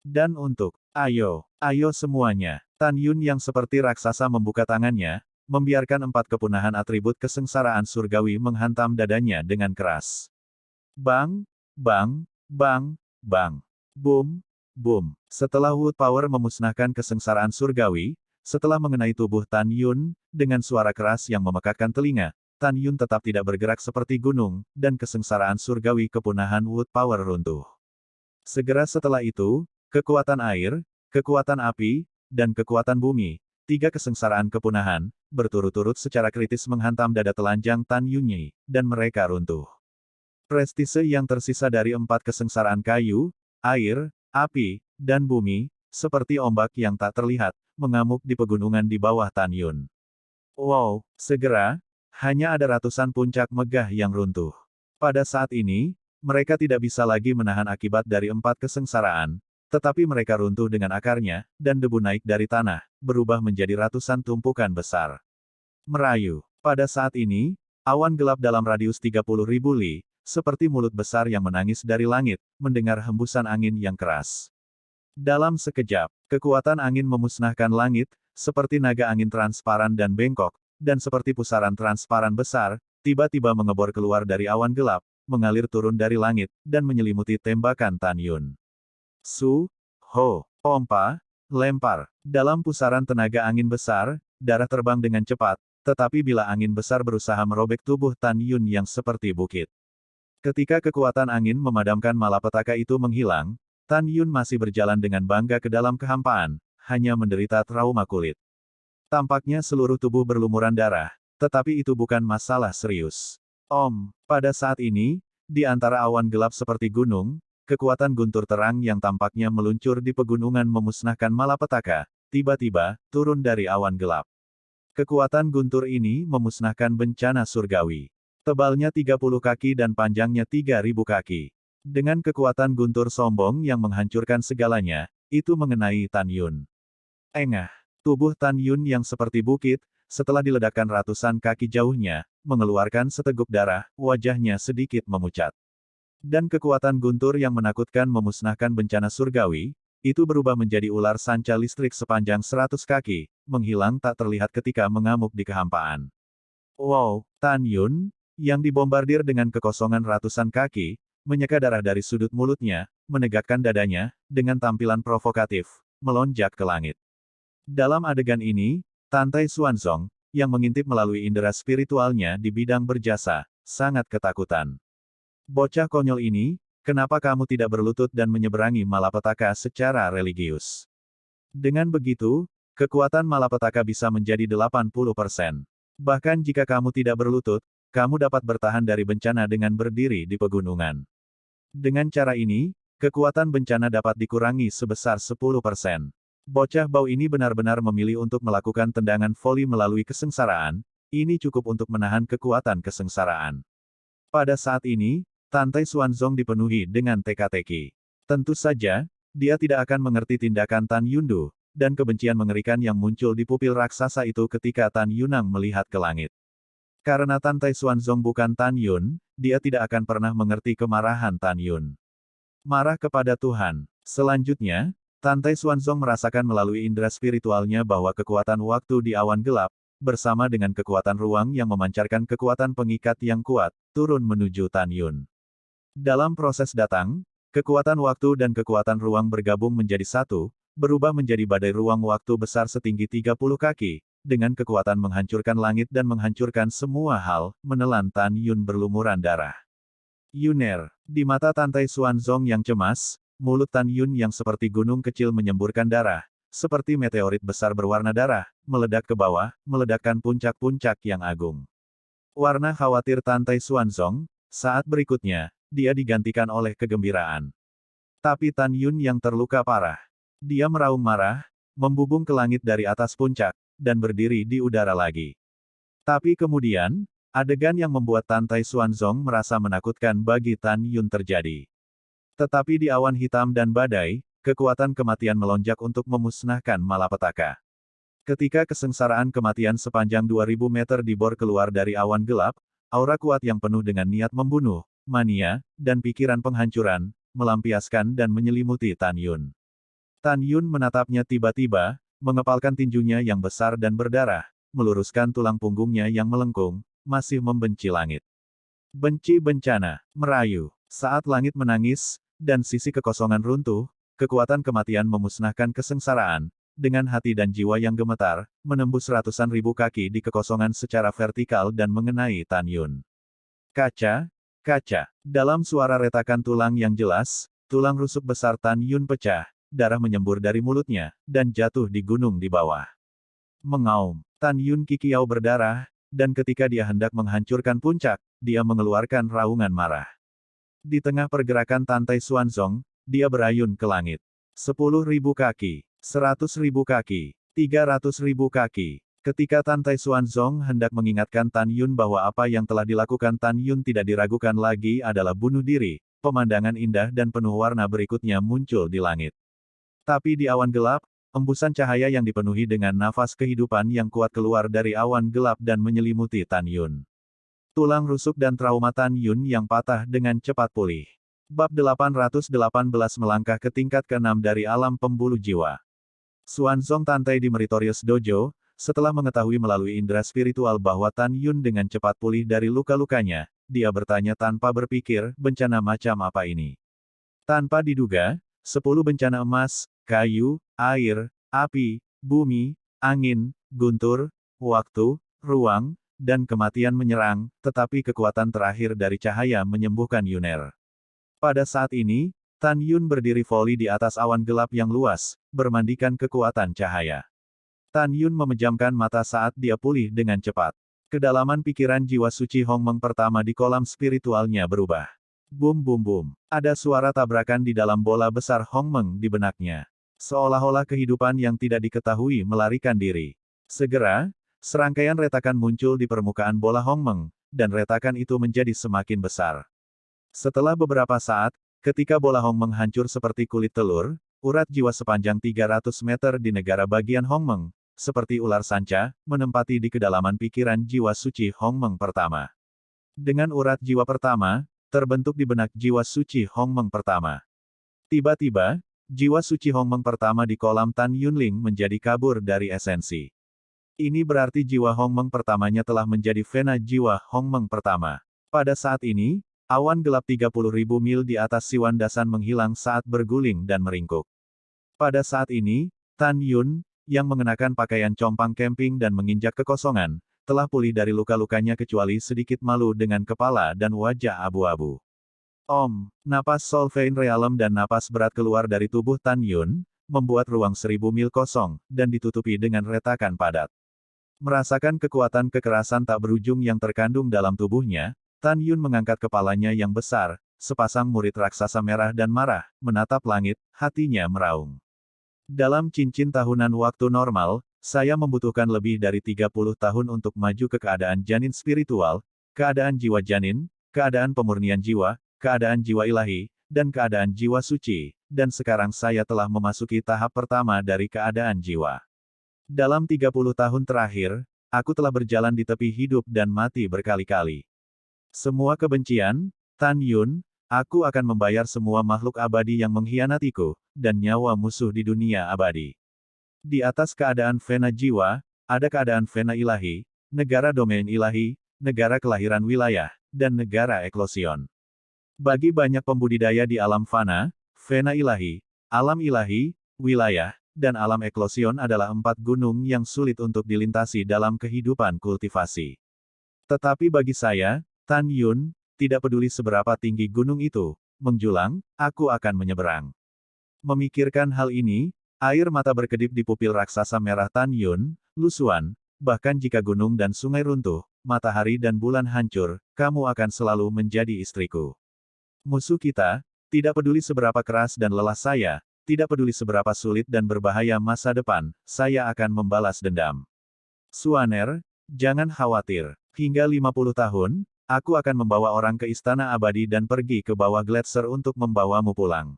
Dan untuk, ayo semuanya, Tan Yun yang seperti raksasa membuka tangannya, membiarkan 4 kepunahan atribut kesengsaraan surgawi menghantam dadanya dengan keras. Bang, bang, bang, bang. Boom, boom. Setelah Wood Power memusnahkan kesengsaraan surgawi, setelah mengenai tubuh Tan Yun, dengan suara keras yang memekakkan telinga, Tan Yun tetap tidak bergerak seperti gunung, dan kesengsaraan surgawi kepunahan Wood Power runtuh. Segera setelah itu, kekuatan air, kekuatan api, dan kekuatan bumi, 3 kesengsaraan kepunahan, berturut-turut secara kritis menghantam dada telanjang Tan Yunyi, dan mereka runtuh. Prestise yang tersisa dari 4 kesengsaraan kayu, air, api, dan bumi, seperti ombak yang tak terlihat, mengamuk di pegunungan di bawah Tan Yun. Wow, segera, hanya ada ratusan puncak megah yang runtuh. Pada saat ini, mereka tidak bisa lagi menahan akibat dari 4 kesengsaraan, tetapi mereka runtuh dengan akarnya, dan debu naik dari tanah, berubah menjadi ratusan tumpukan besar. Merayu. Pada saat ini, awan gelap dalam radius 30.000 li, seperti mulut besar yang menangis dari langit, mendengar hembusan angin yang keras. Dalam sekejap, kekuatan angin memusnahkan langit, seperti naga angin transparan dan bengkok, dan seperti pusaran transparan besar, tiba-tiba mengebor keluar dari awan gelap, mengalir turun dari langit, dan menyelimuti tembakan Tan Yun. Su, ho, pompa, lempar. Dalam pusaran tenaga angin besar, darah terbang dengan cepat, tetapi bila angin besar berusaha merobek tubuh Tan Yun yang seperti bukit. Ketika kekuatan angin memadamkan malapetaka itu menghilang, Tan Yun masih berjalan dengan bangga ke dalam kehampaan, hanya menderita trauma kulit. Tampaknya seluruh tubuh berlumuran darah, tetapi itu bukan masalah serius. Pada saat ini, di antara awan gelap seperti gunung, kekuatan guntur terang yang tampaknya meluncur di pegunungan memusnahkan malapetaka, tiba-tiba, turun dari awan gelap. Kekuatan guntur ini memusnahkan bencana surgawi. Tebalnya 30 kaki dan panjangnya 3000 kaki. Dengan kekuatan guntur sombong yang menghancurkan segalanya, itu mengenai Tan Yun. Engah. Tubuh Tan Yun yang seperti bukit, setelah diledakkan ratusan kaki jauhnya, mengeluarkan seteguk darah, wajahnya sedikit memucat. Dan kekuatan guntur yang menakutkan memusnahkan bencana surgawi, itu berubah menjadi ular sanca listrik sepanjang 100 kaki, menghilang tak terlihat ketika mengamuk di kehampaan. Wow, Tan Yun, yang dibombardir dengan kekosongan ratusan kaki, menyeka darah dari sudut mulutnya, menegakkan dadanya, dengan tampilan provokatif, melonjak ke langit. Dalam adegan ini, Tan Tai Xuanzong, yang mengintip melalui indera spiritualnya di bidang berjasa, sangat ketakutan. Bocah konyol ini, kenapa kamu tidak berlutut dan menyeberangi malapetaka secara religius? Dengan begitu, kekuatan malapetaka bisa menjadi 80%. Bahkan jika kamu tidak berlutut, kamu dapat bertahan dari bencana dengan berdiri di pegunungan. Dengan cara ini, kekuatan bencana dapat dikurangi sebesar 10%. Bocah bau ini benar-benar memilih untuk melakukan tendangan voli melalui kesengsaraan, ini cukup untuk menahan kekuatan kesengsaraan. Pada saat ini, Tantai Xuanzong dipenuhi dengan teka-teki. Tentu saja, dia tidak akan mengerti tindakan Tan Yundu, dan kebencian mengerikan yang muncul di pupil raksasa itu ketika Tan Yunang melihat ke langit. Karena Tantai Xuanzong bukan Tan Yun, dia tidak akan pernah mengerti kemarahan Tan Yun. Marah kepada Tuhan. Selanjutnya, Tantai Xuanzong merasakan melalui indera spiritualnya bahwa kekuatan waktu di awan gelap, bersama dengan kekuatan ruang yang memancarkan kekuatan pengikat yang kuat, turun menuju Tan Yun. Dalam proses datang, kekuatan waktu dan kekuatan ruang bergabung menjadi satu, berubah menjadi badai ruang waktu besar setinggi 30 kaki, dengan kekuatan menghancurkan langit dan menghancurkan semua hal, menelan Tan Yun berlumuran darah. Yuner, di mata Tantai Xuanzong yang cemas, mulut Tan Yun yang seperti gunung kecil menyemburkan darah, seperti meteorit besar berwarna darah, meledak ke bawah, meledakkan puncak-puncak yang agung. Warna khawatir Tantai Xuanzong, saat berikutnya, dia digantikan oleh kegembiraan. Tapi Tan Yun yang terluka parah. Dia meraung marah, membubung ke langit dari atas puncak, dan berdiri di udara lagi. Tapi kemudian, adegan yang membuat Tantai Xuanzong merasa menakutkan bagi Tan Yun terjadi. Tetapi di awan hitam dan badai, kekuatan kematian melonjak untuk memusnahkan malapetaka. Ketika kesengsaraan kematian sepanjang 2000 meter dibor keluar dari awan gelap, aura kuat yang penuh dengan niat membunuh, mania, dan pikiran penghancuran, melampiaskan dan menyelimuti Tan Yun. Tan Yun menatapnya tiba-tiba, mengepalkan tinjunya yang besar dan berdarah, meluruskan tulang punggungnya yang melengkung, masih membenci langit. Benci bencana, merayu. Saat langit menangis, dan sisi kekosongan runtuh, kekuatan kematian memusnahkan kesengsaraan, dengan hati dan jiwa yang gemetar, menembus ratusan ribu kaki di kekosongan secara vertikal dan mengenai Tan Yun. Kaca, kaca. Dalam suara retakan tulang yang jelas, tulang rusuk besar Tan Yun pecah, darah menyembur dari mulutnya, dan jatuh di gunung di bawah. Mengaum. Tan Yun kikiau berdarah, dan ketika dia hendak menghancurkan puncak, dia mengeluarkan raungan marah. Di tengah pergerakan Tantai Xuanzong, dia berayun ke langit. 10.000 kaki, 100.000 kaki, 300.000 kaki. Ketika Tantai Xuanzong hendak mengingatkan Tan Yun bahwa apa yang telah dilakukan Tan Yun tidak diragukan lagi adalah bunuh diri, pemandangan indah dan penuh warna berikutnya muncul di langit. Tapi di awan gelap, embusan cahaya yang dipenuhi dengan nafas kehidupan yang kuat keluar dari awan gelap dan menyelimuti Tan Yun. Tulang rusuk dan trauma Tan Yun yang patah dengan cepat pulih. Bab 818 melangkah ke tingkat ke-6 dari alam pembuluh jiwa. Xuanzong Tantai di Meritorious Dojo, setelah mengetahui melalui indera spiritual bahwa Tan Yun dengan cepat pulih dari luka-lukanya, dia bertanya tanpa berpikir, bencana macam apa ini? Tanpa diduga, 10 bencana emas, kayu, air, api, bumi, angin, guntur, waktu, ruang, dan kematian menyerang, tetapi kekuatan terakhir dari cahaya menyembuhkan Yuner. Pada saat ini, Tan Yun berdiri voli di atas awan gelap yang luas, bermandikan kekuatan cahaya. Tan Yun memejamkan mata saat dia pulih dengan cepat. Kedalaman pikiran jiwa suci Hongmeng pertama di kolam spiritualnya berubah. Bum bum bum. Ada suara tabrakan di dalam bola besar Hongmeng di benaknya. Seolah-olah kehidupan yang tidak diketahui melarikan diri. Segera, serangkaian retakan muncul di permukaan bola Hongmeng, dan retakan itu menjadi semakin besar. Setelah beberapa saat, ketika bola Hongmeng hancur seperti kulit telur, urat jiwa sepanjang 300 meter di negara bagian Hongmeng, seperti ular sanca, menempati di kedalaman pikiran jiwa suci Hongmeng pertama. Dengan urat jiwa pertama, terbentuk di benak jiwa suci Hongmeng pertama. Tiba-tiba, jiwa suci Hongmeng pertama di kolam Tan Yunling menjadi kabur dari esensi. Ini berarti jiwa Hongmeng pertamanya telah menjadi vena jiwa Hongmeng pertama. Pada saat ini, awan gelap 30.000 mil di atas Siwan Dasan menghilang saat berguling dan meringkuk. Pada saat ini, Tan Yun, yang mengenakan pakaian compang camping dan menginjak kekosongan, telah pulih dari luka-lukanya kecuali sedikit malu dengan kepala dan wajah abu-abu. Napas Solveig Realem dan napas berat keluar dari tubuh Tan Yun, membuat ruang 1000 mil kosong, dan ditutupi dengan retakan padat. Merasakan kekuatan kekerasan tak berujung yang terkandung dalam tubuhnya, Tan Yun mengangkat kepalanya yang besar, sepasang murid raksasa merah dan marah, menatap langit, hatinya meraung. Dalam cincin tahunan waktu normal, saya membutuhkan lebih dari 30 tahun untuk maju ke keadaan janin spiritual, keadaan jiwa janin, keadaan pemurnian jiwa, keadaan jiwa ilahi, dan keadaan jiwa suci, dan sekarang saya telah memasuki tahap pertama dari keadaan jiwa. Dalam 30 tahun terakhir, aku telah berjalan di tepi hidup dan mati berkali-kali. Semua kebencian, Tan Yun, aku akan membayar semua makhluk abadi yang mengkhianatiku, dan nyawa musuh di dunia abadi. Di atas keadaan Vena jiwa, ada keadaan Vena ilahi, negara domain ilahi, negara kelahiran wilayah, dan negara eklosion. Bagi banyak pembudidaya di alam fana, Vena ilahi, alam ilahi, wilayah, dan alam eklosion adalah 4 gunung yang sulit untuk dilintasi dalam kehidupan kultivasi. Tetapi bagi saya, Tan Yun, tidak peduli seberapa tinggi gunung itu, menjulang, aku akan menyeberang. Memikirkan hal ini, air mata berkedip di pupil raksasa merah Tan Yun, Lusuan, bahkan jika gunung dan sungai runtuh, matahari dan bulan hancur, kamu akan selalu menjadi istriku. Musuh kita, tidak peduli seberapa keras dan lelah saya, tidak peduli seberapa sulit dan berbahaya masa depan, saya akan membalas dendam. Suaner, jangan khawatir, hingga 50 tahun, aku akan membawa orang ke istana abadi dan pergi ke bawah gletser untuk membawamu pulang.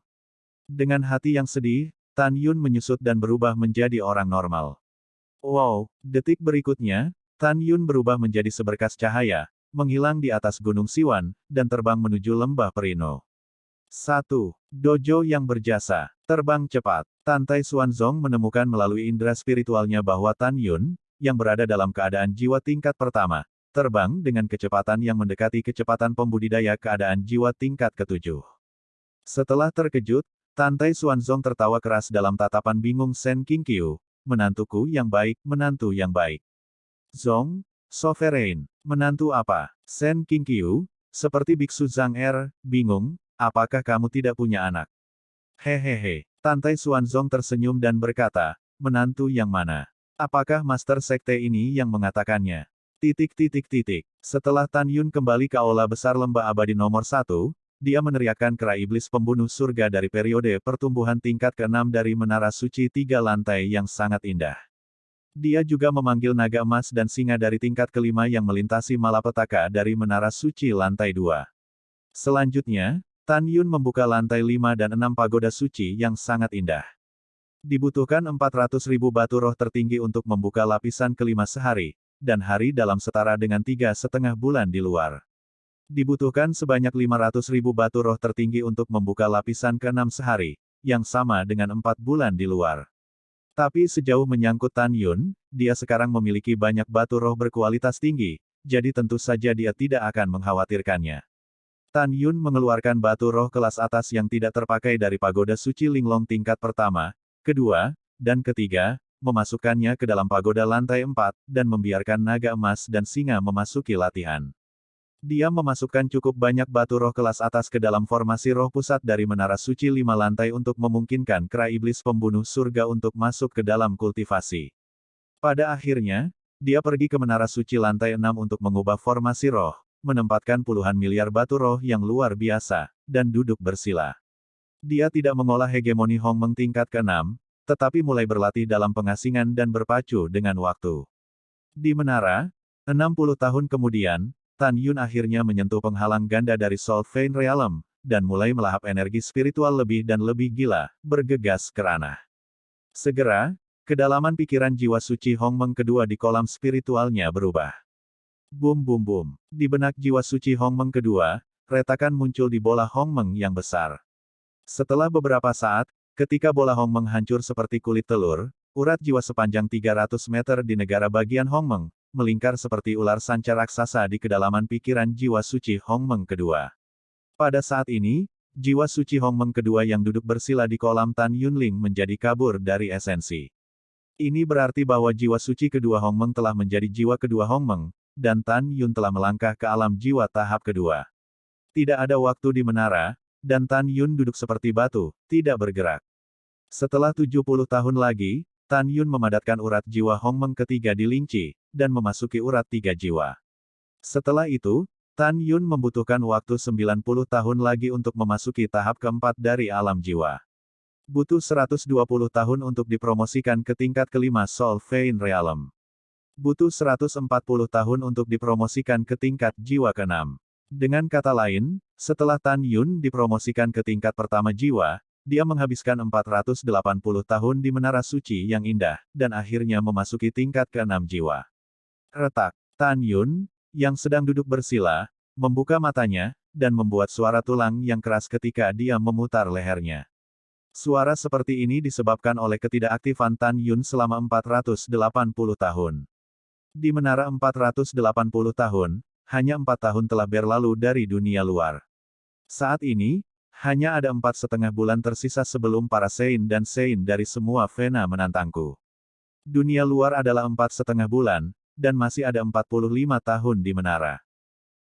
Dengan hati yang sedih, Tan Yun menyusut dan berubah menjadi orang normal. Wow, detik berikutnya, Tan Yun berubah menjadi seberkas cahaya, menghilang di atas Gunung Siwan, dan terbang menuju lembah Perino. 1. Dojo yang berjasa. Terbang cepat. Tan Tai Xuanzong menemukan melalui indera spiritualnya bahwa Tan Yun, yang berada dalam keadaan jiwa tingkat pertama, terbang dengan kecepatan yang mendekati kecepatan pembudidaya keadaan jiwa tingkat ke-7. Setelah terkejut, Tan Tai Xuanzong tertawa keras dalam tatapan bingung Sen Qingqiu, menantuku yang baik, menantu yang baik. Zong, sovereign, menantu apa? Sen Qingqiu, seperti biksu Zhang bingung, apakah kamu tidak punya anak? Hehehe, Tan Tai Xuanzong tersenyum dan berkata, menantu yang mana? Apakah Master Sekte ini yang mengatakannya? Setelah Tan Yun kembali ke aula besar lembah abadi nomor 1, dia meneriakkan kera iblis pembunuh surga dari periode pertumbuhan tingkat ke-6 dari menara suci 3 lantai yang sangat indah. Dia juga memanggil naga emas dan singa dari tingkat ke-5 yang melintasi malapetaka dari menara suci lantai 2. Selanjutnya, Tan Yun membuka lantai 5 dan 6 pagoda suci yang sangat indah. Dibutuhkan 400.000 batu roh tertinggi untuk membuka lapisan ke-5 sehari, dan hari dalam setara dengan 3,5 bulan di luar. Dibutuhkan sebanyak 500.000 batu roh tertinggi untuk membuka lapisan ke-6 sehari, yang sama dengan 4 bulan di luar. Tapi sejauh menyangkut Tan Yun, dia sekarang memiliki banyak batu roh berkualitas tinggi, jadi tentu saja dia tidak akan mengkhawatirkannya. Tan Yun mengeluarkan batu roh kelas atas yang tidak terpakai dari pagoda suci Linglong tingkat pertama, kedua, dan ketiga, memasukkannya ke dalam pagoda lantai 4, dan membiarkan naga emas dan singa memasuki latihan. Dia memasukkan cukup banyak batu roh kelas atas ke dalam formasi roh pusat dari menara suci 5 lantai untuk memungkinkan kera iblis pembunuh surga untuk masuk ke dalam kultivasi. Pada akhirnya, dia pergi ke menara suci lantai 6 untuk mengubah formasi roh, menempatkan puluhan miliar batu roh yang luar biasa, dan duduk bersila. Dia tidak mengolah hegemoni Hongmeng tingkat ke-6, tetapi mulai berlatih dalam pengasingan dan berpacu dengan waktu. Di menara, 60 tahun kemudian, Tan Yun akhirnya menyentuh penghalang ganda dari Soul Vein Realm, dan mulai melahap energi spiritual lebih dan lebih gila, bergegas ke ranah. Segera, kedalaman pikiran jiwa suci Hongmeng kedua di kolam spiritualnya berubah. Bum bum bum. Di benak jiwa suci Hongmeng kedua, retakan muncul di bola Hongmeng yang besar. Setelah beberapa saat, ketika bola Hongmeng hancur seperti kulit telur, urat jiwa sepanjang 300 meter di negara bagian Hongmeng, melingkar seperti ular sanca raksasa di kedalaman pikiran jiwa suci Hongmeng kedua. Pada saat ini, jiwa suci Hongmeng kedua yang duduk bersila di kolam Tan Yunling menjadi kabur dari esensi. Ini berarti bahwa jiwa suci kedua Hongmeng telah menjadi jiwa kedua Hongmeng, dan Tan Yun telah melangkah ke alam jiwa tahap kedua. Tidak ada waktu di menara, dan Tan Yun duduk seperti batu, tidak bergerak. Setelah 70 tahun lagi, Tan Yun memadatkan urat jiwa Hongmeng ketiga di Lingqi, dan memasuki urat 3 jiwa. Setelah itu, Tan Yun membutuhkan waktu 90 tahun lagi untuk memasuki tahap keempat dari alam jiwa. Butuh 120 tahun untuk dipromosikan ke tingkat kelima Soul Vein Realm. Butuh 140 tahun untuk dipromosikan ke tingkat jiwa keenam. Dengan kata lain, setelah Tan Yun dipromosikan ke tingkat pertama jiwa, dia menghabiskan 480 tahun di Menara Suci yang indah, dan akhirnya memasuki tingkat keenam jiwa. Retak. Tan Yun, yang sedang duduk bersila, membuka matanya, dan membuat suara tulang yang keras ketika dia memutar lehernya. Suara seperti ini disebabkan oleh ketidakaktifan Tan Yun selama 480 tahun. Di menara 480 tahun, hanya 4 tahun telah berlalu dari dunia luar. Saat ini, hanya ada 4,5 bulan tersisa sebelum para Sein dan Sein dari semua Vena menantangku. Dunia luar adalah 4,5 bulan, dan masih ada 45 tahun di menara.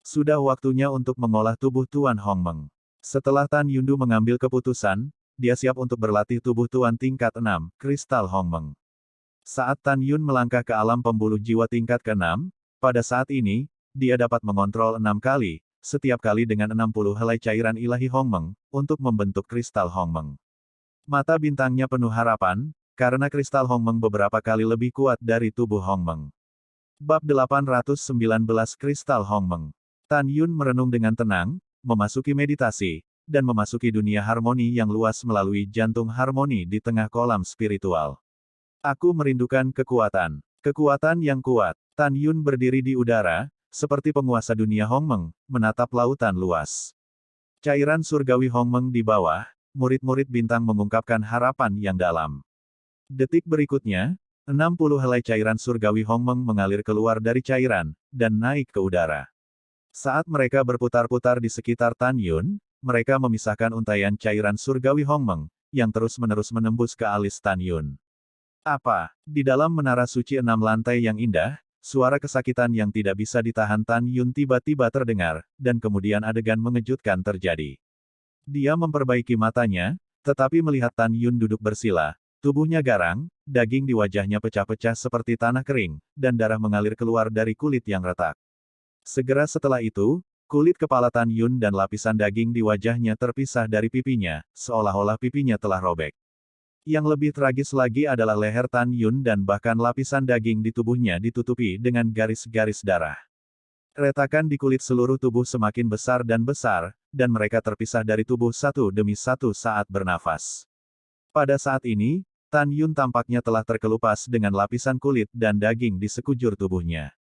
Sudah waktunya untuk mengolah tubuh Tuan Hongmeng. Setelah Tan Yundu mengambil keputusan, dia siap untuk berlatih tubuh Tuan tingkat 6, Kristal Hongmeng. Saat Tan Yun melangkah ke alam pembuluh jiwa tingkat ke-6, pada saat ini, dia dapat mengontrol 6 kali, setiap kali dengan 60 helai cairan ilahi Hongmeng, untuk membentuk kristal Hongmeng. Mata bintangnya penuh harapan, karena kristal Hongmeng beberapa kali lebih kuat dari tubuh Hongmeng. Bab 819 Kristal Hongmeng. Tan Yun merenung dengan tenang, memasuki meditasi, dan memasuki dunia harmoni yang luas melalui jantung harmoni di tengah kolam spiritual. Aku merindukan kekuatan. Kekuatan yang kuat. Tan Yun berdiri di udara, seperti penguasa dunia Hongmeng, menatap lautan luas. Cairan surgawi Hongmeng di bawah, murid-murid bintang mengungkapkan harapan yang dalam. Detik berikutnya, 60 helai cairan surgawi Hongmeng mengalir keluar dari cairan, dan naik ke udara. Saat mereka berputar-putar di sekitar Tan Yun, mereka memisahkan untaian cairan surgawi Hongmeng, yang terus-menerus menembus ke alis Tan Yun. Apa? Di dalam menara suci 6 lantai yang indah, suara kesakitan yang tidak bisa ditahan Tan Yun tiba-tiba terdengar, dan kemudian adegan mengejutkan terjadi. Dia memperbaiki matanya, tetapi melihat Tan Yun duduk bersila, tubuhnya garang, daging di wajahnya pecah-pecah seperti tanah kering, dan darah mengalir keluar dari kulit yang retak. Segera setelah itu, kulit kepala Tan Yun dan lapisan daging di wajahnya terpisah dari pipinya, seolah-olah pipinya telah robek. Yang lebih tragis lagi adalah leher Tan Yun dan bahkan lapisan daging di tubuhnya ditutupi dengan garis-garis darah. Retakan di kulit seluruh tubuh semakin besar, dan mereka terpisah dari tubuh satu demi satu saat bernafas. Pada saat ini, Tan Yun tampaknya telah terkelupas dengan lapisan kulit dan daging di sekujur tubuhnya.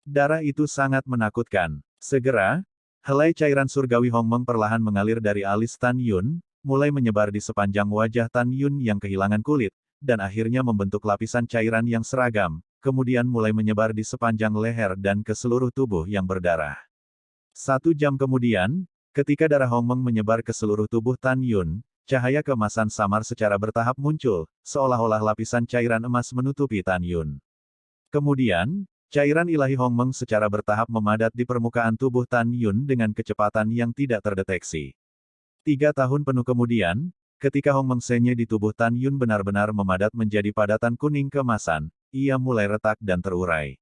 Darah itu sangat menakutkan. Segera, helai cairan surgawi Hongmeng perlahan mengalir dari alis Tan Yun, mulai menyebar di sepanjang wajah Tan Yun yang kehilangan kulit, dan akhirnya membentuk lapisan cairan yang seragam, kemudian mulai menyebar di sepanjang leher dan ke seluruh tubuh yang berdarah. 1 jam kemudian, ketika darah Hongmeng menyebar ke seluruh tubuh Tan Yun, cahaya keemasan samar secara bertahap muncul, seolah-olah lapisan cairan emas menutupi Tan Yun. Kemudian, cairan ilahi Hongmeng secara bertahap memadat di permukaan tubuh Tan Yun dengan kecepatan yang tidak terdeteksi. 3 tahun penuh kemudian, ketika Hongmeng Senye di tubuh Tan Yun benar-benar memadat menjadi padatan kuning keemasan, ia mulai retak dan terurai.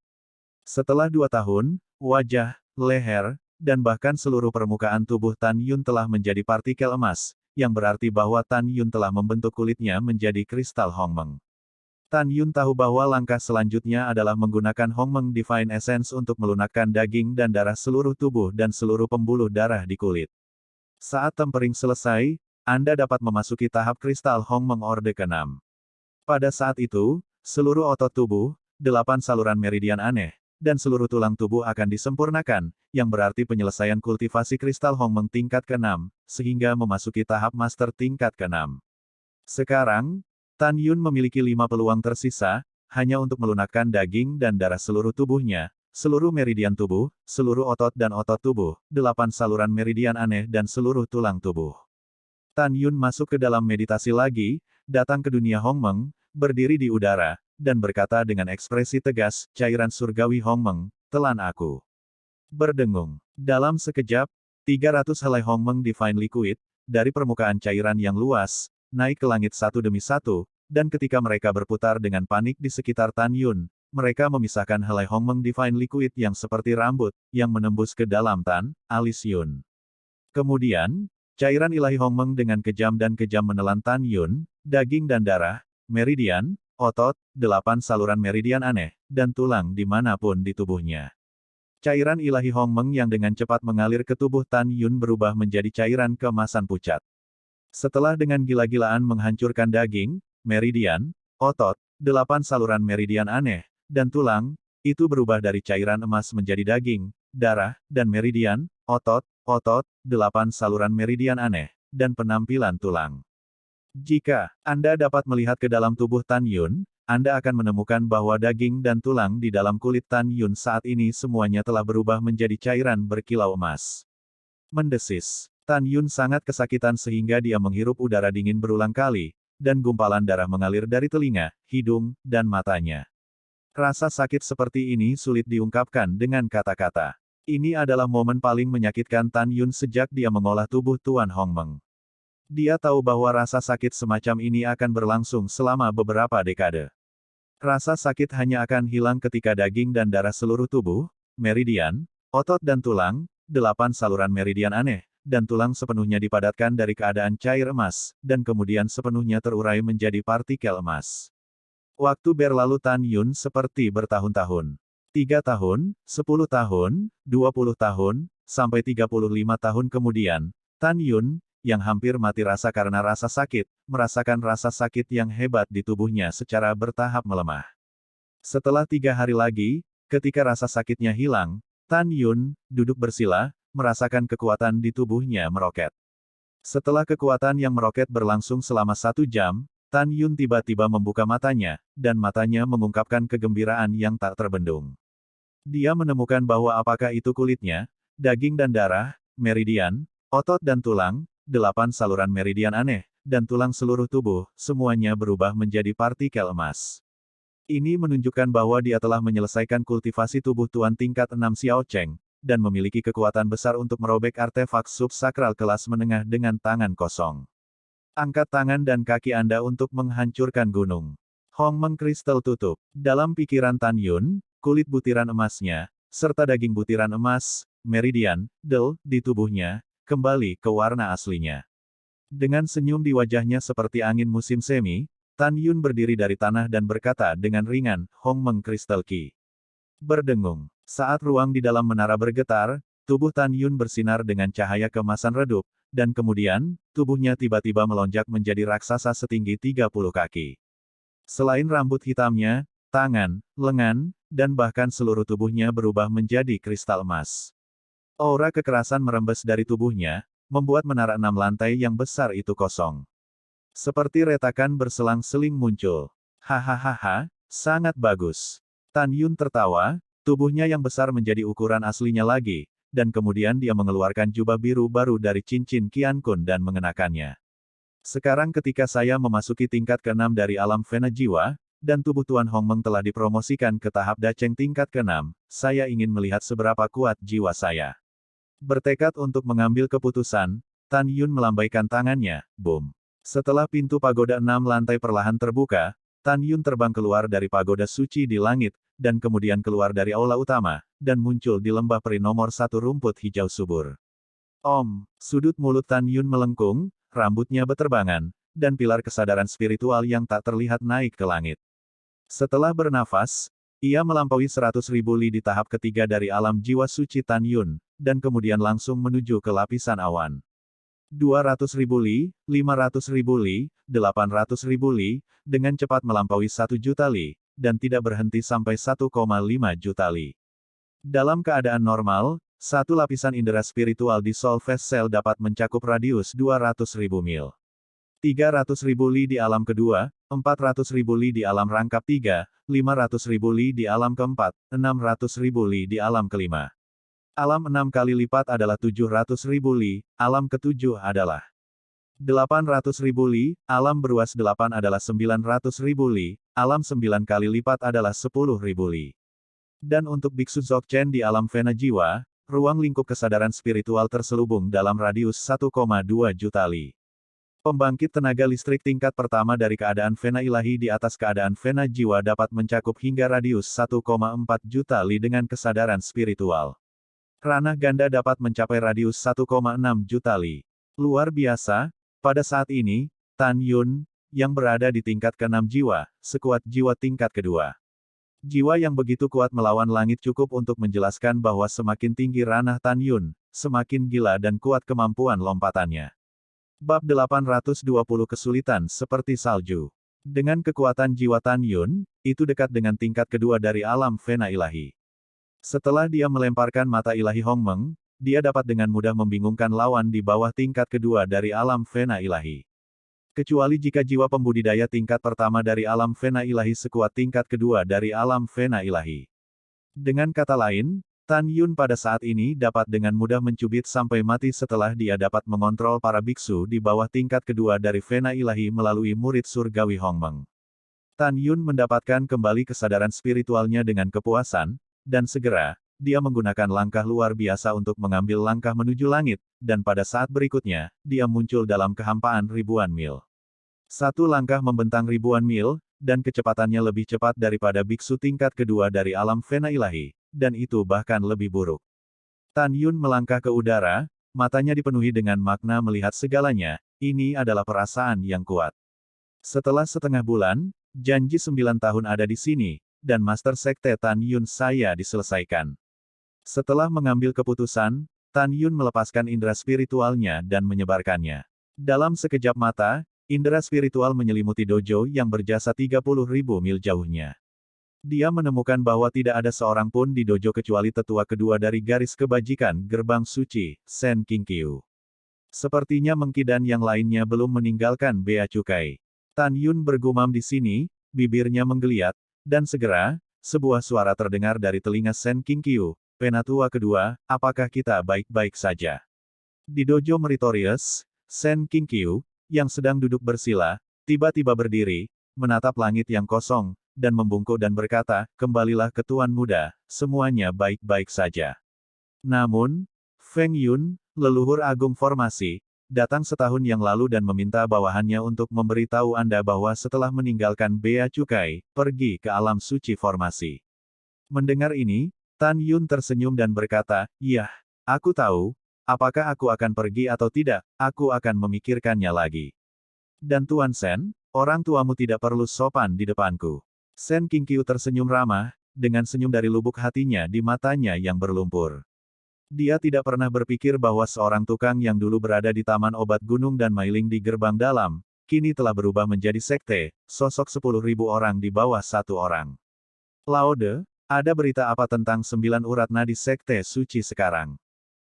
Setelah 2 tahun, wajah, leher, dan bahkan seluruh permukaan tubuh Tan Yun telah menjadi partikel emas, yang berarti bahwa Tan Yun telah membentuk kulitnya menjadi kristal Hongmeng. Tan Yun tahu bahwa langkah selanjutnya adalah menggunakan Hongmeng Divine Essence untuk melunakkan daging dan darah seluruh tubuh dan seluruh pembuluh darah di kulit. Saat tempering selesai, Anda dapat memasuki tahap kristal Hongmeng Orde ke-6. Pada saat itu, seluruh otot tubuh, 8 saluran meridian aneh, dan seluruh tulang tubuh akan disempurnakan, yang berarti penyelesaian kultivasi kristal Hongmeng tingkat ke-6, sehingga memasuki tahap master tingkat ke-6. Sekarang, Tan Yun memiliki 5 peluang tersisa, hanya untuk melunakkan daging dan darah seluruh tubuhnya, seluruh meridian tubuh, seluruh otot dan otot tubuh, 8 saluran meridian aneh dan seluruh tulang tubuh. Tan Yun masuk ke dalam meditasi lagi, datang ke dunia Hongmeng, berdiri di udara, dan berkata dengan ekspresi tegas, cairan surgawi Hongmeng, telan aku. Berdengung. Dalam sekejap, 300 helai Hongmeng Divine Liquid, dari permukaan cairan yang luas, naik ke langit satu demi satu, dan ketika mereka berputar dengan panik di sekitar Tan Yun, mereka memisahkan helai Hongmeng Divine Liquid yang seperti rambut, yang menembus ke dalam alis Yun. Kemudian, Cairan ilahi Hongmeng dengan kejam menelan Tan Yun, daging dan darah, meridian, otot, 8 saluran meridian aneh, dan tulang dimanapun di tubuhnya. Cairan ilahi Hongmeng yang dengan cepat mengalir ke tubuh Tan Yun berubah menjadi cairan keemasan pucat. Setelah dengan gila-gilaan menghancurkan daging, meridian, otot, 8 saluran meridian aneh, dan tulang, itu berubah dari cairan emas menjadi daging, darah, dan meridian, otot, 8 saluran meridian aneh, dan penampilan tulang. Jika Anda dapat melihat ke dalam tubuh Tan Yun, Anda akan menemukan bahwa daging dan tulang di dalam kulit Tan Yun saat ini semuanya telah berubah menjadi cairan berkilau emas. Mendesis. Tan Yun sangat kesakitan sehingga dia menghirup udara dingin berulang kali, dan gumpalan darah mengalir dari telinga, hidung, dan matanya. Rasa sakit seperti ini sulit diungkapkan dengan kata-kata. Ini adalah momen paling menyakitkan Tan Yun sejak dia mengolah tubuh Tuan Hongmeng. Dia tahu bahwa rasa sakit semacam ini akan berlangsung selama beberapa dekade. Rasa sakit hanya akan hilang ketika daging dan darah seluruh tubuh, meridian, otot dan tulang, 8 saluran meridian aneh, dan tulang sepenuhnya dipadatkan dari keadaan cair emas, dan kemudian sepenuhnya terurai menjadi partikel emas. Waktu berlalu Tan Yun seperti bertahun-tahun. 3 tahun, 10 tahun, 20 tahun, sampai 35 tahun kemudian, Tan Yun, yang hampir mati rasa karena rasa sakit, merasakan rasa sakit yang hebat di tubuhnya secara bertahap melemah. Setelah 3 hari lagi, ketika rasa sakitnya hilang, Tan Yun, duduk bersila, merasakan kekuatan di tubuhnya meroket. Setelah kekuatan yang meroket berlangsung selama 1 jam, Tan Yun tiba-tiba membuka matanya, dan matanya mengungkapkan kegembiraan yang tak terbendung. Dia menemukan bahwa apakah itu kulitnya, daging dan darah, meridian, otot dan tulang, 8 saluran meridian aneh, dan tulang seluruh tubuh, semuanya berubah menjadi partikel emas. Ini menunjukkan bahwa dia telah menyelesaikan kultivasi tubuh Tuan tingkat 6 Xiao Cheng, dan memiliki kekuatan besar untuk merobek artefak subsakral kelas menengah dengan tangan kosong. Angkat tangan dan kaki Anda untuk menghancurkan gunung. Hongmeng kristal tutup. Dalam pikiran Tan Yun, kulit butiran emasnya, serta daging butiran emas, meridian, di tubuhnya, kembali ke warna aslinya. Dengan senyum di wajahnya seperti angin musim semi, Tan Yun berdiri dari tanah dan berkata dengan ringan, Hongmeng Crystal Ki. Berdengung. Saat ruang di dalam menara bergetar, tubuh Tan Yun bersinar dengan cahaya keemasan redup, dan kemudian, tubuhnya tiba-tiba melonjak menjadi raksasa setinggi 30 kaki. Selain rambut hitamnya, tangan, lengan, dan bahkan seluruh tubuhnya berubah menjadi kristal emas. Aura kekerasan merembes dari tubuhnya, membuat menara 6 lantai yang besar itu kosong. Seperti retakan berselang-seling muncul. Hahaha, sangat bagus. Tan Yun tertawa, tubuhnya yang besar menjadi ukuran aslinya lagi, dan kemudian dia mengeluarkan jubah biru baru dari cincin Qian Kun dan mengenakannya. Sekarang ketika saya memasuki tingkat ke-6 dari alam Vena Jiwa, dan tubuh Tuan Hongmeng telah dipromosikan ke tahap Dacheng tingkat ke-6, saya ingin melihat seberapa kuat jiwa saya. Bertekad untuk mengambil keputusan, Tan Yun melambaikan tangannya, boom. Setelah pintu pagoda 6 lantai perlahan terbuka, Tan Yun terbang keluar dari pagoda suci di langit, dan kemudian keluar dari aula utama, dan muncul di lembah peri nomor 1 rumput hijau subur. Sudut mulut Tan Yun melengkung, rambutnya beterbangan, dan pilar kesadaran spiritual yang tak terlihat naik ke langit. Setelah bernafas, ia melampaui 100.000 li di tahap ketiga dari alam jiwa suci Tan Yun, dan kemudian langsung menuju ke lapisan awan. 200.000 li, 500.000 li, 800.000 li, dengan cepat melampaui 1 juta li, dan tidak berhenti sampai 1,5 juta li. Dalam keadaan normal, satu lapisan indera spiritual di Soul Vessel dapat mencakup radius 200.000 mil. 300.000 li di alam kedua, 400.000 li di alam rangkap 3, 500.000 li di alam keempat, 600.000 li di alam kelima. Alam 6 kali lipat adalah 700.000 li, alam ketujuh adalah 800.000 li, alam beruas 8 adalah 900.000 li, alam 9 kali lipat adalah 10.000 li. Dan untuk Biksu Dzogchen di alam Vena Jiwa, ruang lingkup kesadaran spiritual terselubung dalam radius 1,2 juta li. Pembangkit tenaga listrik tingkat pertama dari keadaan Vena Ilahi di atas keadaan Vena Jiwa dapat mencakup hingga radius 1,4 juta li dengan kesadaran spiritual. Ranah ganda dapat mencapai radius 1,6 juta li. Luar biasa, pada saat ini, Tan Yun, yang berada di tingkat ke-6 jiwa, sekuat jiwa tingkat kedua. Jiwa yang begitu kuat melawan langit cukup untuk menjelaskan bahwa semakin tinggi ranah Tan Yun, semakin gila dan kuat kemampuan lompatannya. Bab 820 Kesulitan seperti salju. Dengan kekuatan jiwa Tan Yun, itu dekat dengan tingkat kedua dari alam Vena ilahi. Setelah dia melemparkan mata ilahi Hong Meng, dia dapat dengan mudah membingungkan lawan di bawah tingkat kedua dari alam Vena ilahi. Kecuali jika jiwa pembudidaya tingkat pertama dari alam Vena ilahi sekuat tingkat kedua dari alam Vena ilahi. Dengan kata lain, Tan Yun pada saat ini dapat dengan mudah mencubit sampai mati setelah dia dapat mengontrol para biksu di bawah tingkat kedua dari Vena ilahi melalui murid surgawi Hong Meng. Tan Yun mendapatkan kembali kesadaran spiritualnya dengan kepuasan, dan segera, dia menggunakan langkah luar biasa untuk mengambil langkah menuju langit, dan pada saat berikutnya, dia muncul dalam kehampaan ribuan mil. Satu langkah membentang ribuan mil, dan kecepatannya lebih cepat daripada biksu tingkat kedua dari alam Vena ilahi, dan itu bahkan lebih buruk. Tan Yun melangkah ke udara, matanya dipenuhi dengan makna melihat segalanya, ini adalah perasaan yang kuat. Setelah setengah bulan, janji 9 tahun ada di sini, dan Master Sekte Tan Yun saya diselesaikan. Setelah mengambil keputusan, Tan Yun melepaskan indera spiritualnya dan menyebarkannya. Dalam sekejap mata, indera spiritual menyelimuti dojo yang berjasa 30.000 mil jauhnya. Dia menemukan bahwa tidak ada seorang pun di dojo kecuali tetua kedua dari garis kebajikan gerbang suci, Sen Qingqiu. Sepertinya Mengki dan yang lainnya belum meninggalkan bea cukai. Tan Yun bergumam di sini, bibirnya menggeliat, dan segera, sebuah suara terdengar dari telinga Sen Qingqiu, Penatua kedua, apakah kita baik-baik saja? Di dojo Meritorious, Sen Qingqiu, yang sedang duduk bersila, tiba-tiba berdiri, menatap langit yang kosong, dan membungkuk dan berkata, kembalilah ke Tuan Muda, semuanya baik-baik saja. Namun, Feng Yun, leluhur agung formasi, datang setahun yang lalu dan meminta bawahannya untuk memberitahu Anda bahwa setelah meninggalkan bea cukai, pergi ke alam suci formasi. Mendengar ini, Tan Yun tersenyum dan berkata, "Iya, aku tahu. Apakah aku akan pergi atau tidak, aku akan memikirkannya lagi. Dan Tuan Sen, orang tuamu tidak perlu sopan di depanku." Sen Qingqiu tersenyum ramah, dengan senyum dari lubuk hatinya di matanya yang berlumpur. Dia tidak pernah berpikir bahwa seorang tukang yang dulu berada di Taman Obat Gunung dan Mailing di gerbang dalam, kini telah berubah menjadi sekte, sosok 10.000 orang di bawah satu orang. Laude, ada berita apa tentang 9 urat nadi sekte suci sekarang?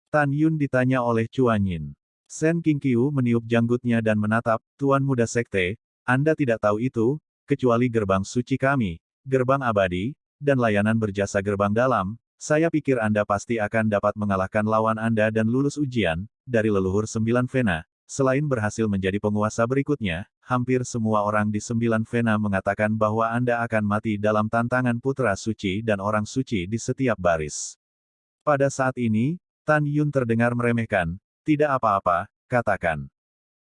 Tan Yun ditanya oleh Chuan Yin. Sen Qingqiu meniup janggutnya dan menatap, Tuan Muda Sekte, Anda tidak tahu itu, kecuali gerbang suci kami, gerbang abadi, dan layanan berjasa gerbang dalam, saya pikir Anda pasti akan dapat mengalahkan lawan Anda dan lulus ujian, dari leluhur 9 Vena. Selain berhasil menjadi penguasa berikutnya, hampir semua orang di 9 Vena mengatakan bahwa Anda akan mati dalam tantangan putra suci dan orang suci di setiap baris. Pada saat ini, Tan Yun terdengar meremehkan, tidak apa-apa, katakan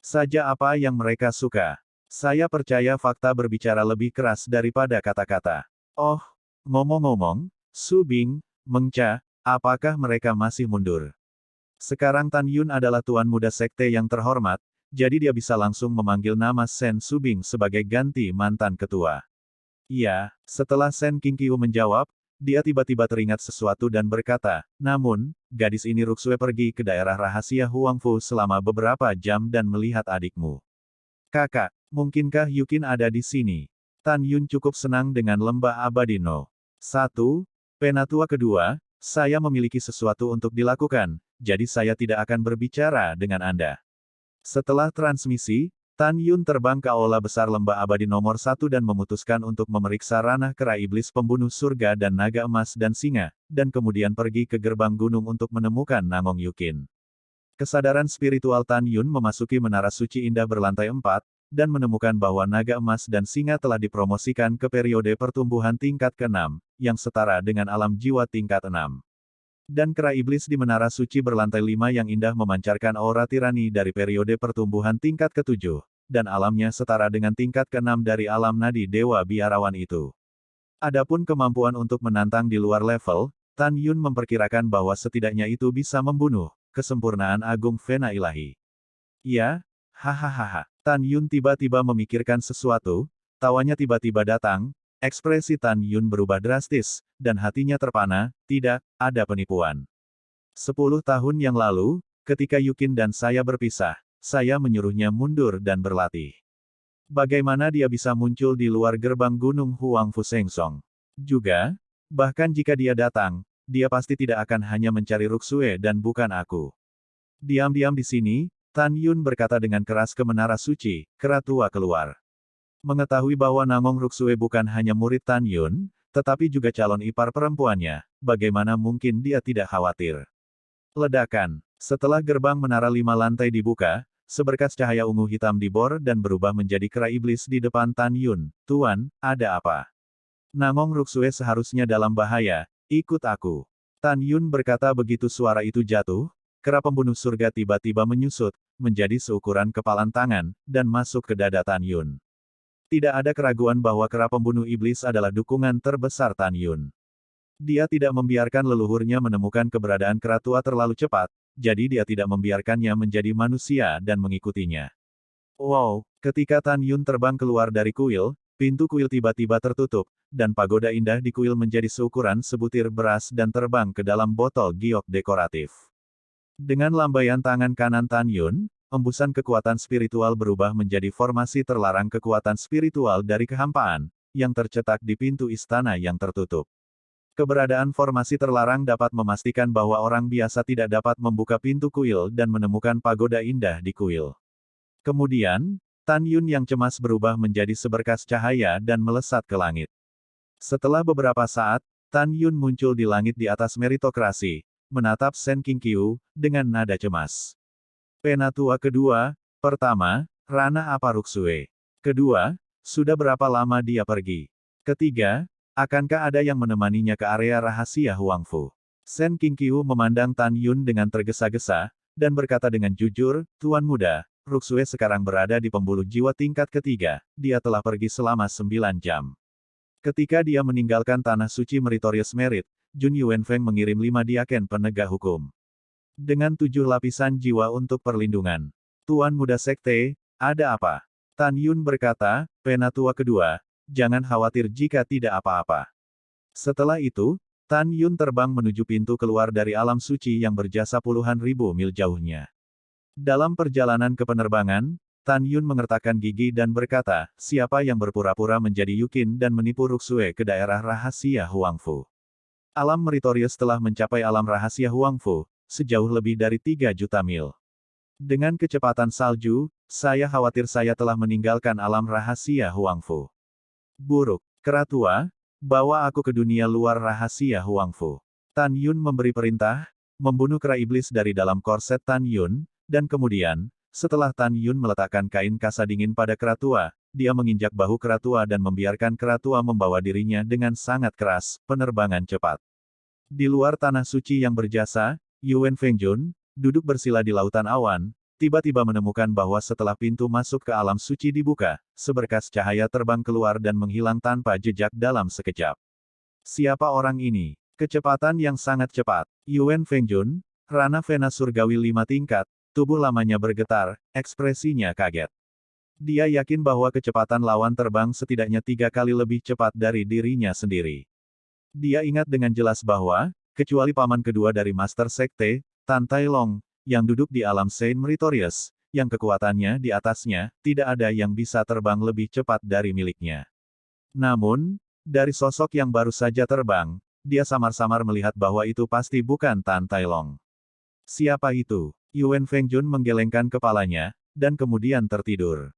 saja apa yang mereka suka. Saya percaya fakta berbicara lebih keras daripada kata-kata. Oh, ngomong-ngomong, Su Bing, Meng Cha, apakah mereka masih mundur? Sekarang Tan Yun adalah Tuan Muda Sekte yang terhormat, jadi dia bisa langsung memanggil nama Sen Su Bing sebagai ganti mantan ketua. Iya, setelah Sen Qingqiu menjawab, dia tiba-tiba teringat sesuatu dan berkata, namun, gadis ini Ruxue pergi ke daerah rahasia Huangfu selama beberapa jam dan melihat adikmu. Kakak, mungkinkah Yukin ada di sini? Tan Yun cukup senang dengan lembah abadi No. 1. Penatua kedua, saya memiliki sesuatu untuk dilakukan, jadi saya tidak akan berbicara dengan Anda. Setelah transmisi, Tan Yun terbang ke aula besar lembah abadi nomor 1 dan memutuskan untuk memeriksa ranah kera iblis pembunuh surga dan naga emas dan singa, dan kemudian pergi ke gerbang gunung untuk menemukan Nangong Yukin. Kesadaran spiritual Tan Yun memasuki menara suci indah berlantai 4, dan menemukan bahwa naga emas dan singa telah dipromosikan ke periode pertumbuhan tingkat ke-6, yang setara dengan alam jiwa tingkat 6. Dan kera iblis di menara suci berlantai 5 yang indah memancarkan aura tirani dari periode pertumbuhan tingkat ke-7, dan alamnya setara dengan tingkat ke-6 dari alam nadi dewa biarawan itu. Adapun kemampuan untuk menantang di luar level, Tan Yun memperkirakan bahwa setidaknya itu bisa membunuh, kesempurnaan agung Vena ilahi. Ya, hahaha. Tan Yun tiba-tiba memikirkan sesuatu, tawanya tiba-tiba datang, ekspresi Tan Yun berubah drastis, dan hatinya terpana, tidak, ada penipuan. 10 tahun yang lalu, ketika Yukin dan saya berpisah, saya menyuruhnya mundur dan berlatih. Bagaimana dia bisa muncul di luar gerbang Gunung Huangfu Sengsong? Juga, bahkan jika dia datang, dia pasti tidak akan hanya mencari Ruxue dan bukan aku. Diam-diam di sini, Tan Yun berkata dengan keras ke Menara Suci, kera tua keluar. Mengetahui bahwa Nangong Ruxue bukan hanya murid Tan Yun, tetapi juga calon ipar perempuannya, bagaimana mungkin dia tidak khawatir? Ledakan. Setelah gerbang menara 5 lantai dibuka, seberkas cahaya ungu hitam dibor dan berubah menjadi kera iblis di depan Tan Yun. Tuan, ada apa? Nangong Ruxue seharusnya dalam bahaya, ikut aku. Tan Yun berkata begitu suara itu jatuh, kera pembunuh surga tiba-tiba menyusut, menjadi seukuran kepalan tangan, dan masuk ke dada Tan Yun. Tidak ada keraguan bahwa kera pembunuh iblis adalah dukungan terbesar Tan Yun. Dia tidak membiarkan leluhurnya menemukan keberadaan kera tua terlalu cepat, jadi dia tidak membiarkannya menjadi manusia dan mengikutinya. Wow, ketika Tan Yun terbang keluar dari kuil, pintu kuil tiba-tiba tertutup, dan pagoda indah di kuil menjadi seukuran sebutir beras dan terbang ke dalam botol giok dekoratif. Dengan lambaian tangan kanan Tan Yun, embusan kekuatan spiritual berubah menjadi formasi terlarang kekuatan spiritual dari kehampaan, yang tercetak di pintu istana yang tertutup. Keberadaan formasi terlarang dapat memastikan bahwa orang biasa tidak dapat membuka pintu kuil dan menemukan pagoda indah di kuil. Kemudian, Tan Yun yang cemas berubah menjadi seberkas cahaya dan melesat ke langit. Setelah beberapa saat, Tan Yun muncul di langit di atas meritokrasi, menatap Sen Qingqiu, dengan nada cemas. Penatua kedua, pertama, Rana apa Ruxue? Kedua, sudah berapa lama dia pergi? Ketiga, akankah ada yang menemaninya ke area rahasia Huangfu? Sen Qingqiu memandang Tan Yun dengan tergesa-gesa, dan berkata dengan jujur, Tuan muda, Ruxue sekarang berada di pembuluh jiwa tingkat ketiga, dia telah pergi selama 9 jam. Ketika dia meninggalkan Tanah Suci Meritorious Merit, Jun Yuanfeng mengirim 5 diaken penegak hukum. Dengan 7 lapisan jiwa untuk perlindungan. Tuan muda sekte, ada apa? Tan Yun berkata, Penatua kedua, jangan khawatir jika tidak apa-apa. Setelah itu, Tan Yun terbang menuju pintu keluar dari alam suci yang berjasa puluhan ribu mil jauhnya. Dalam perjalanan ke penerbangan, Tan Yun mengertakkan gigi dan berkata, siapa yang berpura-pura menjadi Yukin dan menipu Ruxue ke daerah rahasia Huangfu? Alam Meritorious telah mencapai alam rahasia Huangfu, sejauh lebih dari 3 juta mil. Dengan kecepatan salju, saya khawatir saya telah meninggalkan alam rahasia Huangfu. Buruk, kera tua, bawa aku ke dunia luar rahasia Huangfu. Tan Yun memberi perintah, membunuh kera iblis dari dalam korset Tan Yun, dan kemudian, setelah Tan Yun meletakkan kain kasa dingin pada kera tua, dia menginjak bahu kera tua dan membiarkan kera tua membawa dirinya dengan sangat keras, penerbangan cepat. Di luar tanah suci yang berjasa, Yuan Fengjun, duduk bersila di lautan awan, tiba-tiba menemukan bahwa setelah pintu masuk ke alam suci dibuka, seberkas cahaya terbang keluar dan menghilang tanpa jejak dalam sekejap. Siapa orang ini? Kecepatan yang sangat cepat. Yuan Fengjun, Rana Vena Surgawi 5 tingkat, tubuh lamanya bergetar, ekspresinya kaget. Dia yakin bahwa kecepatan lawan terbang setidaknya 3 kali lebih cepat dari dirinya sendiri. Dia ingat dengan jelas bahwa, kecuali paman kedua dari Master Sekte, Tan Tai Long, yang duduk di alam Saint Meritorious, yang kekuatannya di atasnya, tidak ada yang bisa terbang lebih cepat dari miliknya. Namun, dari sosok yang baru saja terbang, dia samar-samar melihat bahwa itu pasti bukan Tan Tai Long. Siapa itu? Yuan Fengjun menggelengkan kepalanya, dan kemudian tertidur.